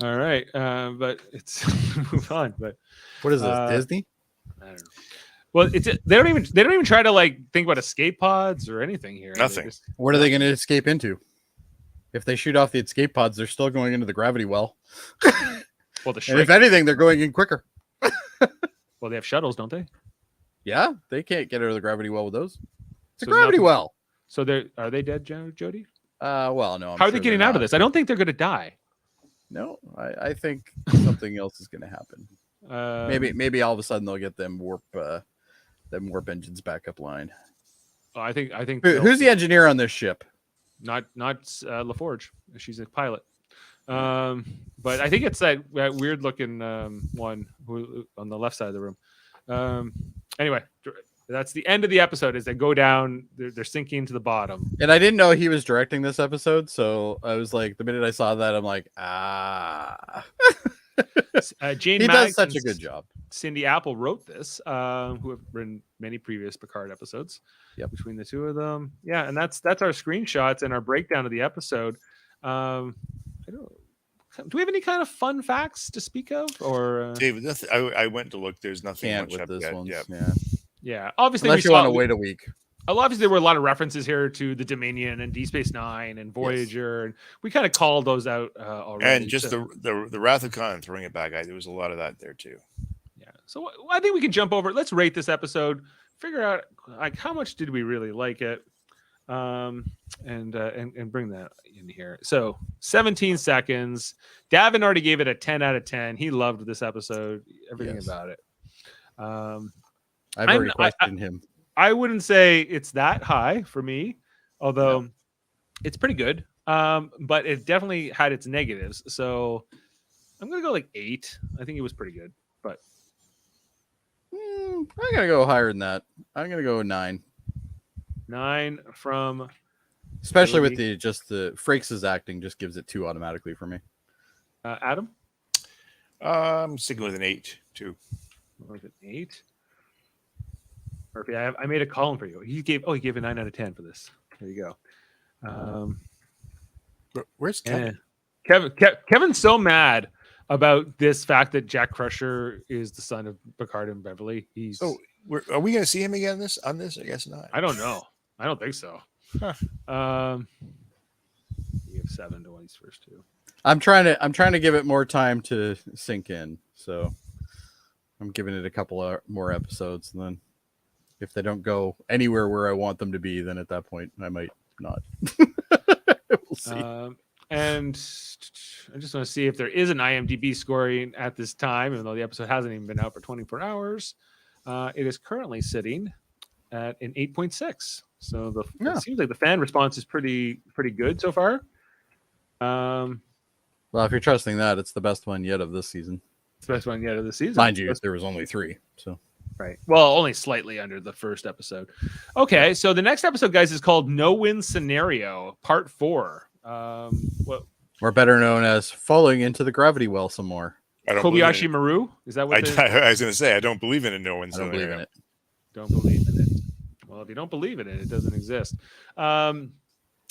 All right. But it's move on. But What is this, Disney? I don't know. Well, they don't even try to like think about escape pods or anything here. They Nothing. just- What are they going to escape into? If they shoot off the escape pods, they're still going into the gravity well. well, the And if Shrike, anything, they're going in quicker. well, they have shuttles, don't they? Yeah, they can't get out of the gravity well with those. It's a So gravity nothing- well. So are they dead, Jody? Well, no. How are they getting out of this? I don't think they're going to die. No, I think something else is going to happen. Maybe all of a sudden they'll get them warp engines back up line. I think. Who's the engineer on this ship? Not LaForge. She's a pilot. But I think it's that weird looking one who on the left side of the room. Anyway, that's the end of the episode. As they go down, they're sinking to the bottom. And I didn't know he was directing this episode, so I was like, the minute I saw that, I'm like, Jane he does such a good job. Cindy Apple wrote this, who have written many previous Picard episodes. Yep. Between the two of them, yeah, and that's our screenshots and our breakdown of the episode. Do we have any kind of fun facts to speak of, or David? I went to look. There's nothing much with this one. Yeah. Obviously, unless you want to wait a week. Obviously, there were a lot of references here to the Dominion and Deep Space Nine and Voyager, and we kind of called those out already. And just the Wrath of Khan throwing it back. There was a lot of that there too. Yeah. So I think we can jump over. Let's rate this episode. Figure out like how much did we really like it, and bring that in here. So 17 seconds. Davin already gave it a 10 out of 10. He loved this episode. Everything about it. I've already questioned him. I wouldn't say it's that high for me, although it's pretty good. But it definitely had its negatives. So I'm gonna go like 8. I think it was pretty good, but I'm gonna go higher than that. I'm gonna go 9. 9 from, especially with the Frakes' acting just gives it 2 automatically for me. Adam, I'm sticking with an 8 too. With an 8. Murphy, I made a column for you. He gave a 9 out of 10 for this. There you go. Where's Kevin? Kevin's so mad about this fact that Jack Crusher is the son of Picard and Beverly. So are we going to see him again on this? I guess not. I don't know. I don't think so. Huh. You have 7 to 1 these first 2. I'm trying to give it more time to sink in. So I'm giving it a couple more episodes, and then if they don't go anywhere where I want them to be, then at that point I might not. We'll see. And I just want to see if there is an IMDb scoring at this time, even though the episode hasn't even been out for 24 hours. It is currently sitting at an 8.6. So it seems like the fan response is pretty good so far. Well, if you're trusting that, it's the best one yet of this season. It's the best one yet of the season. Mind you, there was only 3. So right. Well, only slightly under the first episode. Okay, so the next episode, guys, is called No Win Scenario, Part 4. We're better known as falling into the gravity well some more. Kobayashi Maru? Is that what I was going to say? I don't believe in a no win scenario. I don't believe in it. Don't believe in it. Well, if you don't believe in it, it doesn't exist. So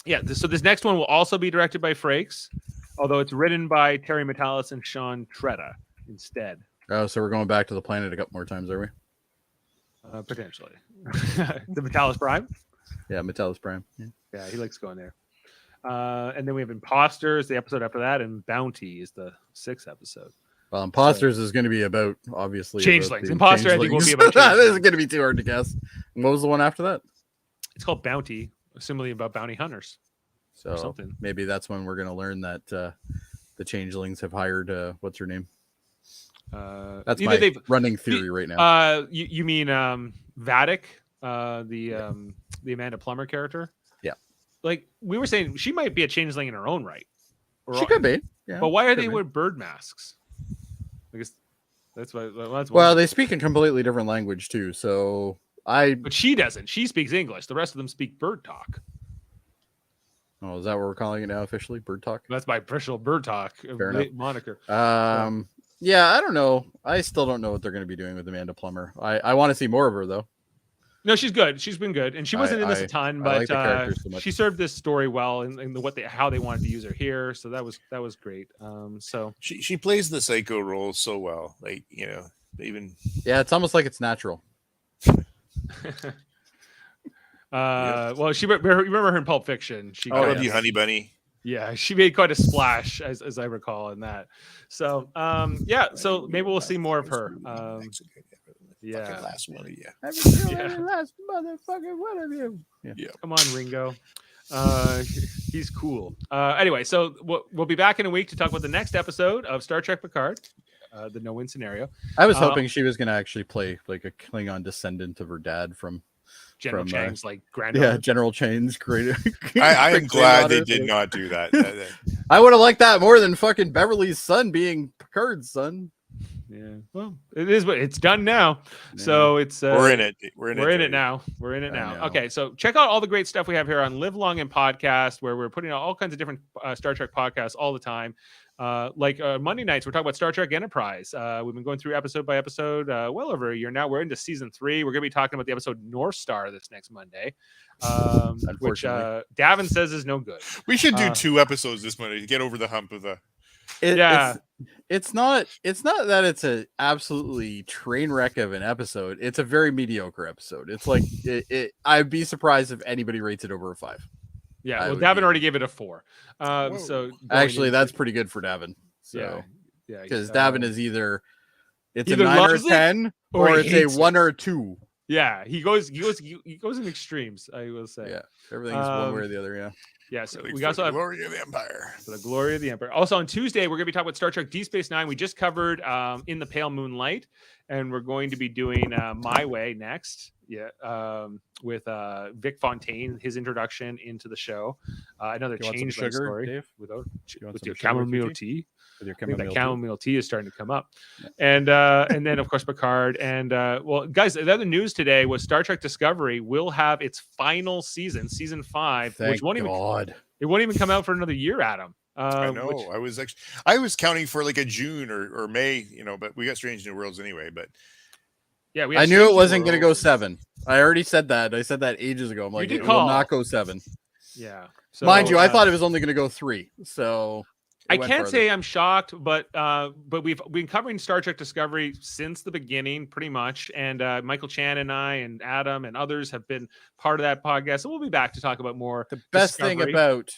this next one will also be directed by Frakes, although it's written by Terry Matalas and Sean Tretta instead. Oh, so we're going back to the planet a couple more times, are we? Potentially. The Matalas Prime? Yeah, Matalas Prime. Yeah, he likes going there. And then we have Imposters, the episode after that, and Bounty is the 6th episode. Well, Imposters is going to be about, obviously, Changelings. Imposter, I think, will be about Changelings. This is going to be too hard to guess. And what was the one after that? It's called Bounty, similarly about bounty hunters. So something. Maybe that's when we're going to learn that the Changelings have hired, what's her name? That's my running theory right now. You mean Vatic, the Amanda Plummer character? Yeah. Like we were saying, she might be a changeling in her own right. She could be. Yeah, but why are they wearing bird masks? I guess that's why. Well, they speak a completely different language too. So But she doesn't. She speaks English. The rest of them speak bird talk. Oh, is that what we're calling it now officially? Bird talk? That's my official bird talk moniker. Yeah, I don't know. I still don't know what they're going to be doing with Amanda Plummer. I want to see more of her though. No, she's good. She's been good, and she wasn't in this a ton, but so she served this story well in how they wanted to use her here. So that was great. So she plays the psycho role so well, like even it's almost like it's natural. Well, you remember her in Pulp Fiction. She love you, Honey Bunny. Yeah, she made quite a splash, as I recall, in that. So so maybe we'll see more of her. Last one of you. Last motherfucking one of you. Yeah. Come on, Ringo. He's cool. Anyway, so we'll be back in a week to talk about the next episode of Star Trek Picard, the no-win scenario. I was hoping she was going to actually play like a Klingon descendant of her dad from General Chang's like granddaughter. Yeah, General Chang's great. I am glad they did not do that. I would have liked that more than fucking Beverly's son being Picard's son. Yeah, well, it is, but it's done now. Yeah. So it's we're in it. We're in it now. We're in it now. Okay, so check out all the great stuff we have here on Live Long and Podcast, where we're putting out all kinds of different Star Trek podcasts all the time. Like Monday nights, we're talking about Star Trek Enterprise. We've been going through episode by episode, well over a year now. We're into season 3. We're going to be talking about the episode North Star this next Monday, which Davin says is no good. We should do 2 episodes this Monday to get over the hump of the. It's not that it's a absolutely train wreck of an episode. It's a very mediocre episode. It's like I'd be surprised if anybody rates it over a 5. Yeah, well, Davin already gave it a 4. So actually, that's pretty good for Davin. So, yeah, because Davin is either a 9 or 10, or it's a 1 or 2. Yeah, he goes in extremes. I will say. Yeah, everything's one way or the other. Yeah. Yeah, so really we also have Glory of the Empire. For the Glory of the Empire. Also on Tuesday, we're going to be talking about Star Trek Deep Space Nine. We just covered In the Pale Moonlight, and we're going to be doing My Way next. Yeah, with Vic Fontaine, his introduction into the show. Another change story Dave? with your chamomile tea. I think that chamomile tea is starting to come up. Yeah. And then of course Picard. And well, guys, the other news today was Star Trek Discovery will have its final season 5, which won't even come out for another year, Adam. I know. I was counting for like a June or May, but we got Strange New Worlds anyway. But yeah, I knew it wasn't going to go 7. I already said that. I said that ages ago. I'm like, it will not go 7. Yeah. So, mind you, I thought it was only going to go 3. So I can't say I'm shocked, but we've been covering Star Trek Discovery since the beginning, pretty much. And Michael Chan and I and Adam and others have been part of that podcast. So we'll be back to talk about more. The best thing about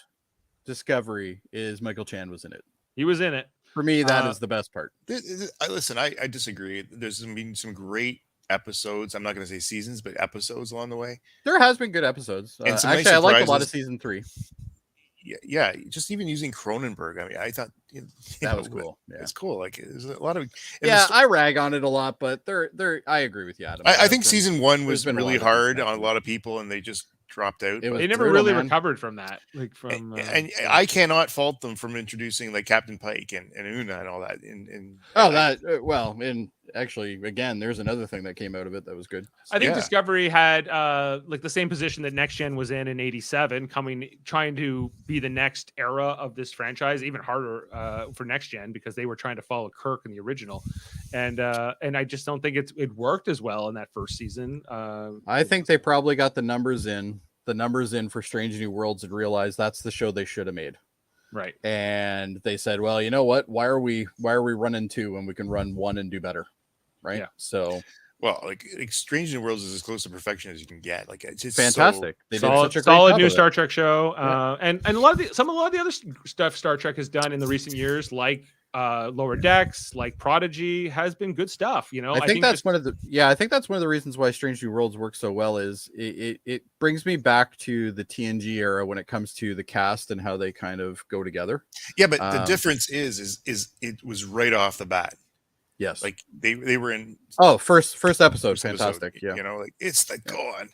Discovery is Michael Chan was in it. He was in it. For me, that is the best part. Listen, I disagree. There's been some great episodes. I'm not going to say seasons, but episodes along the way. There has been good episodes. And actually, I like a lot of season 3. Yeah, just even using Cronenberg. I mean, I thought that was cool. Yeah. It's cool. Like there's a lot of I rag on it a lot, but I agree with you, Adam. I think season 1 was really hard on a lot of people, and they just dropped out. They never really recovered from that. Like from and I cannot fault them from introducing like Captain Pike and Una and all that. And actually, again, there's another thing that came out of it that was good. I think Discovery had like the same position that Next Gen was in '87, trying to be the next era of this franchise, even harder for Next Gen because they were trying to follow Kirk in the original, and I just don't think it worked as well in that first season. I think they probably got the numbers in for Strange New Worlds and realized that's the show they should have made. Right. And they said, well, you know what? Why are we running 2 when we can run 1 and do better? Right. Yeah. So, well, like Strange New Worlds is as close to perfection as you can get. Like it's just fantastic. They did such a great solid job new of Star Trek show. And a lot of the other stuff Star Trek has done in the recent years, like Lower Decks, like Prodigy, has been good stuff. I think that's one of the reasons why Strange New Worlds works so well is it brings me back to the TNG era when it comes to the cast and how they kind of go together. Yeah, but the difference is it was right off the bat. Yes, like they were in first episode, fantastic. Yeah, like it's like going.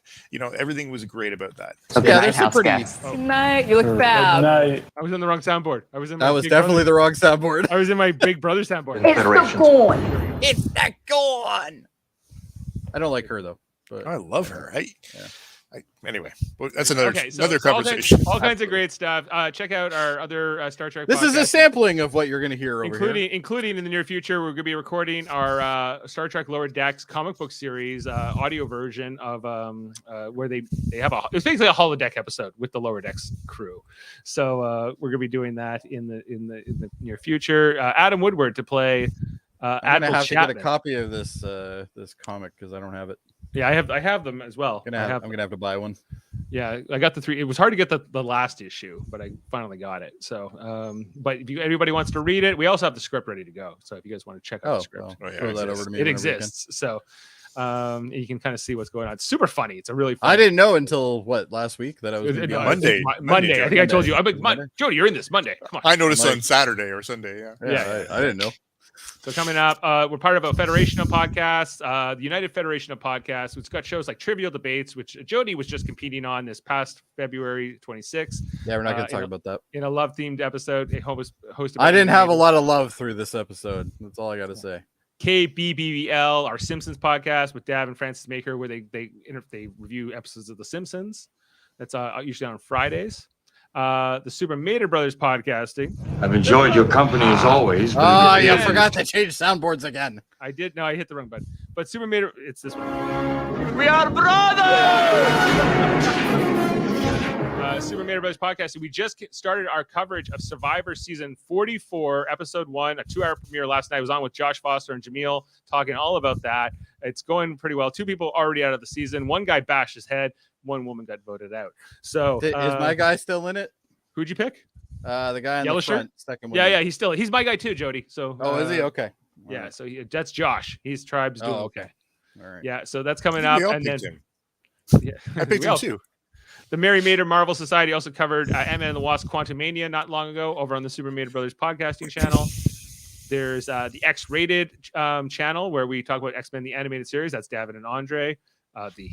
Everything was great about that. Yeah, there's some pretty. Good night. You look fab. I was on the wrong soundboard. That was definitely the wrong soundboard. I was in my Big Brother soundboard. It's the Gorn. I don't like her though. But I love her. Anyway, that's another conversation. All kinds of great stuff. Check out our other Star Trek. This podcasts, is a sampling of what you're going to hear including in the near future. We're going to be recording our Star Trek Lower Decks comic book series audio version of where they have it's basically a holodeck episode with the Lower Decks crew. So we're going to be doing that in the near future. Adam Woodward to play. I'm gonna have to get a copy of this comic because I don't have it. Yeah, I have them as well. I'm gonna have to buy one. Yeah, I got the 3. It was hard to get the last issue, but I finally got it. So, but if anybody wants to read it, we also have the script ready to go. So if you guys want to check out the script, throw that over to me. It exists. So, You can kind of see what's going on. It's super funny. It's a really fun. I didn't know until last week that I was It- gonna be it- on Monday. Monday. I think I told you. Monday. Jody, you're in this Monday. Come on. I noticed Mike. on Saturday or Sunday. Yeah. Yeah, I didn't know. So coming up, we're part of a federation of podcasts, the United Federation of Podcasts, which got shows like Trivial Debates, which Jody was just competing on this past February 26th Yeah, we're not gonna in talk a- about that. in a love-themed episode. Hosted by I didn't have a Jaemeel. lot of love through this episode. That's all I got to say. KBBBL, our Simpsons podcast with Dav and Francis Maker, where they review episodes of The Simpsons. That's usually on Fridays. The Super Mater Brothers podcasting. I've enjoyed your company as always. but Oh, it yeah, I is- forgot to change soundboards again. I did. No, I hit the wrong button. But Super Mater, it's this one. We are brothers. Super Mater Brothers podcasting. We just started our coverage of Survivor season 44, episode 1, a 2-hour premiere last night. I was on with Josh Foster and Jaemeel talking all about that. It's going pretty well. 2 people already out of the season. 1 guy bashed his head. 1 woman got voted out. So Is my guy still in it? who'd you pick? The guy in Yellow the shirt? front, second Yeah, window. yeah, he's my guy too, Jody. So Oh, is he? Okay. All Yeah, right. so that's Josh. He's Tribe's doing Oh, okay. okay. All right. Yeah, so that's coming I up, think we all and then picked him. yeah, I picked we him all- too. The Mary Mater Marvel Society also covered Ant-Man and the Wasp: Quantumania not long ago over on the Super Mater Brothers podcasting channel. There's the X-rated channel where we talk about X-Men the animated series. That's David and Andre. The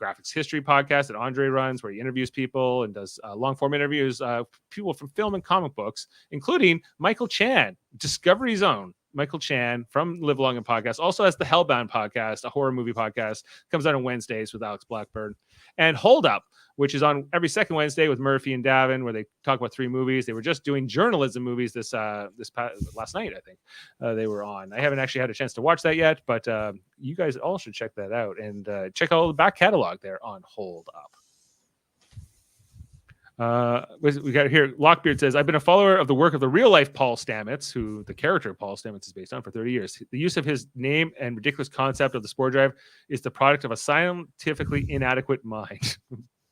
graphics history podcast that Andre runs, where he interviews people and does long form interviews, people from film and comic books, including Michael Chan, Discovery Zone. Michael Chan from Live Long and Podcast also has the Hellbound podcast, a horror movie podcast, comes out on Wednesdays with Alex Blackburn, and Hold Up, which is on every second Wednesday with Murphy and Davin, where they talk about 3 movies. They were just doing journalism movies this last night, I think they were on. I haven't actually had a chance to watch that yet, but you guys all should check that out and check out the back catalog there on Hold Up. We got here. Lockbeard says, I've been a follower of the work of the real life Paul Stamets, who the character Paul Stamets is based on, for 30 years. The use of his name and ridiculous concept of the spore drive is the product of a scientifically inadequate mind.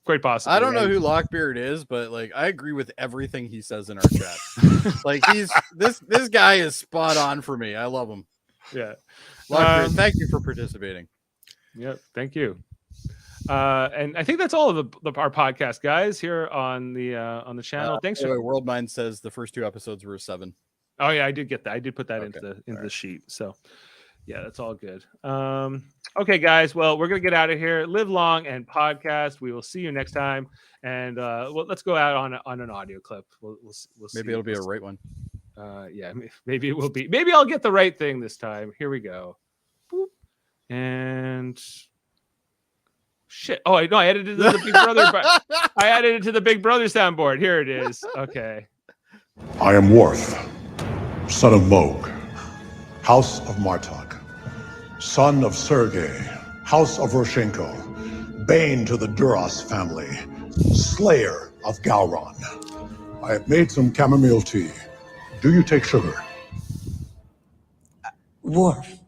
Quite possible. I don't know who Lockbeard is, but like I agree with everything he says in our chat. Like this guy is spot on for me. I love him. Yeah. Lockbeard, thank you for participating. Yeah, thank you. And I think that's all of our podcast, guys, here on the channel. Thanks for World Mind says the first 2 episodes were 7. Oh yeah, I did get that. I did put that Okay. into the sheet. So yeah, that's all good. Okay, guys. Well, we're gonna get out of here. Live long and podcast. We will see you next time. And well, let's go out on an audio clip. We'll see. Maybe it'll be a right one. Yeah, maybe it will be. Maybe I'll get the right thing this time. Here we go. Boop. And shit. Oh, I added it to the Big Brother. I added it to the Big Brother soundboard. Here it is. Okay. I am Worth, son of Moog, house of Martok, son of Sergei, house of Roshenko, bane to the Duras family, slayer of Gowron. I have made some chamomile tea. Do you take sugar? Worf,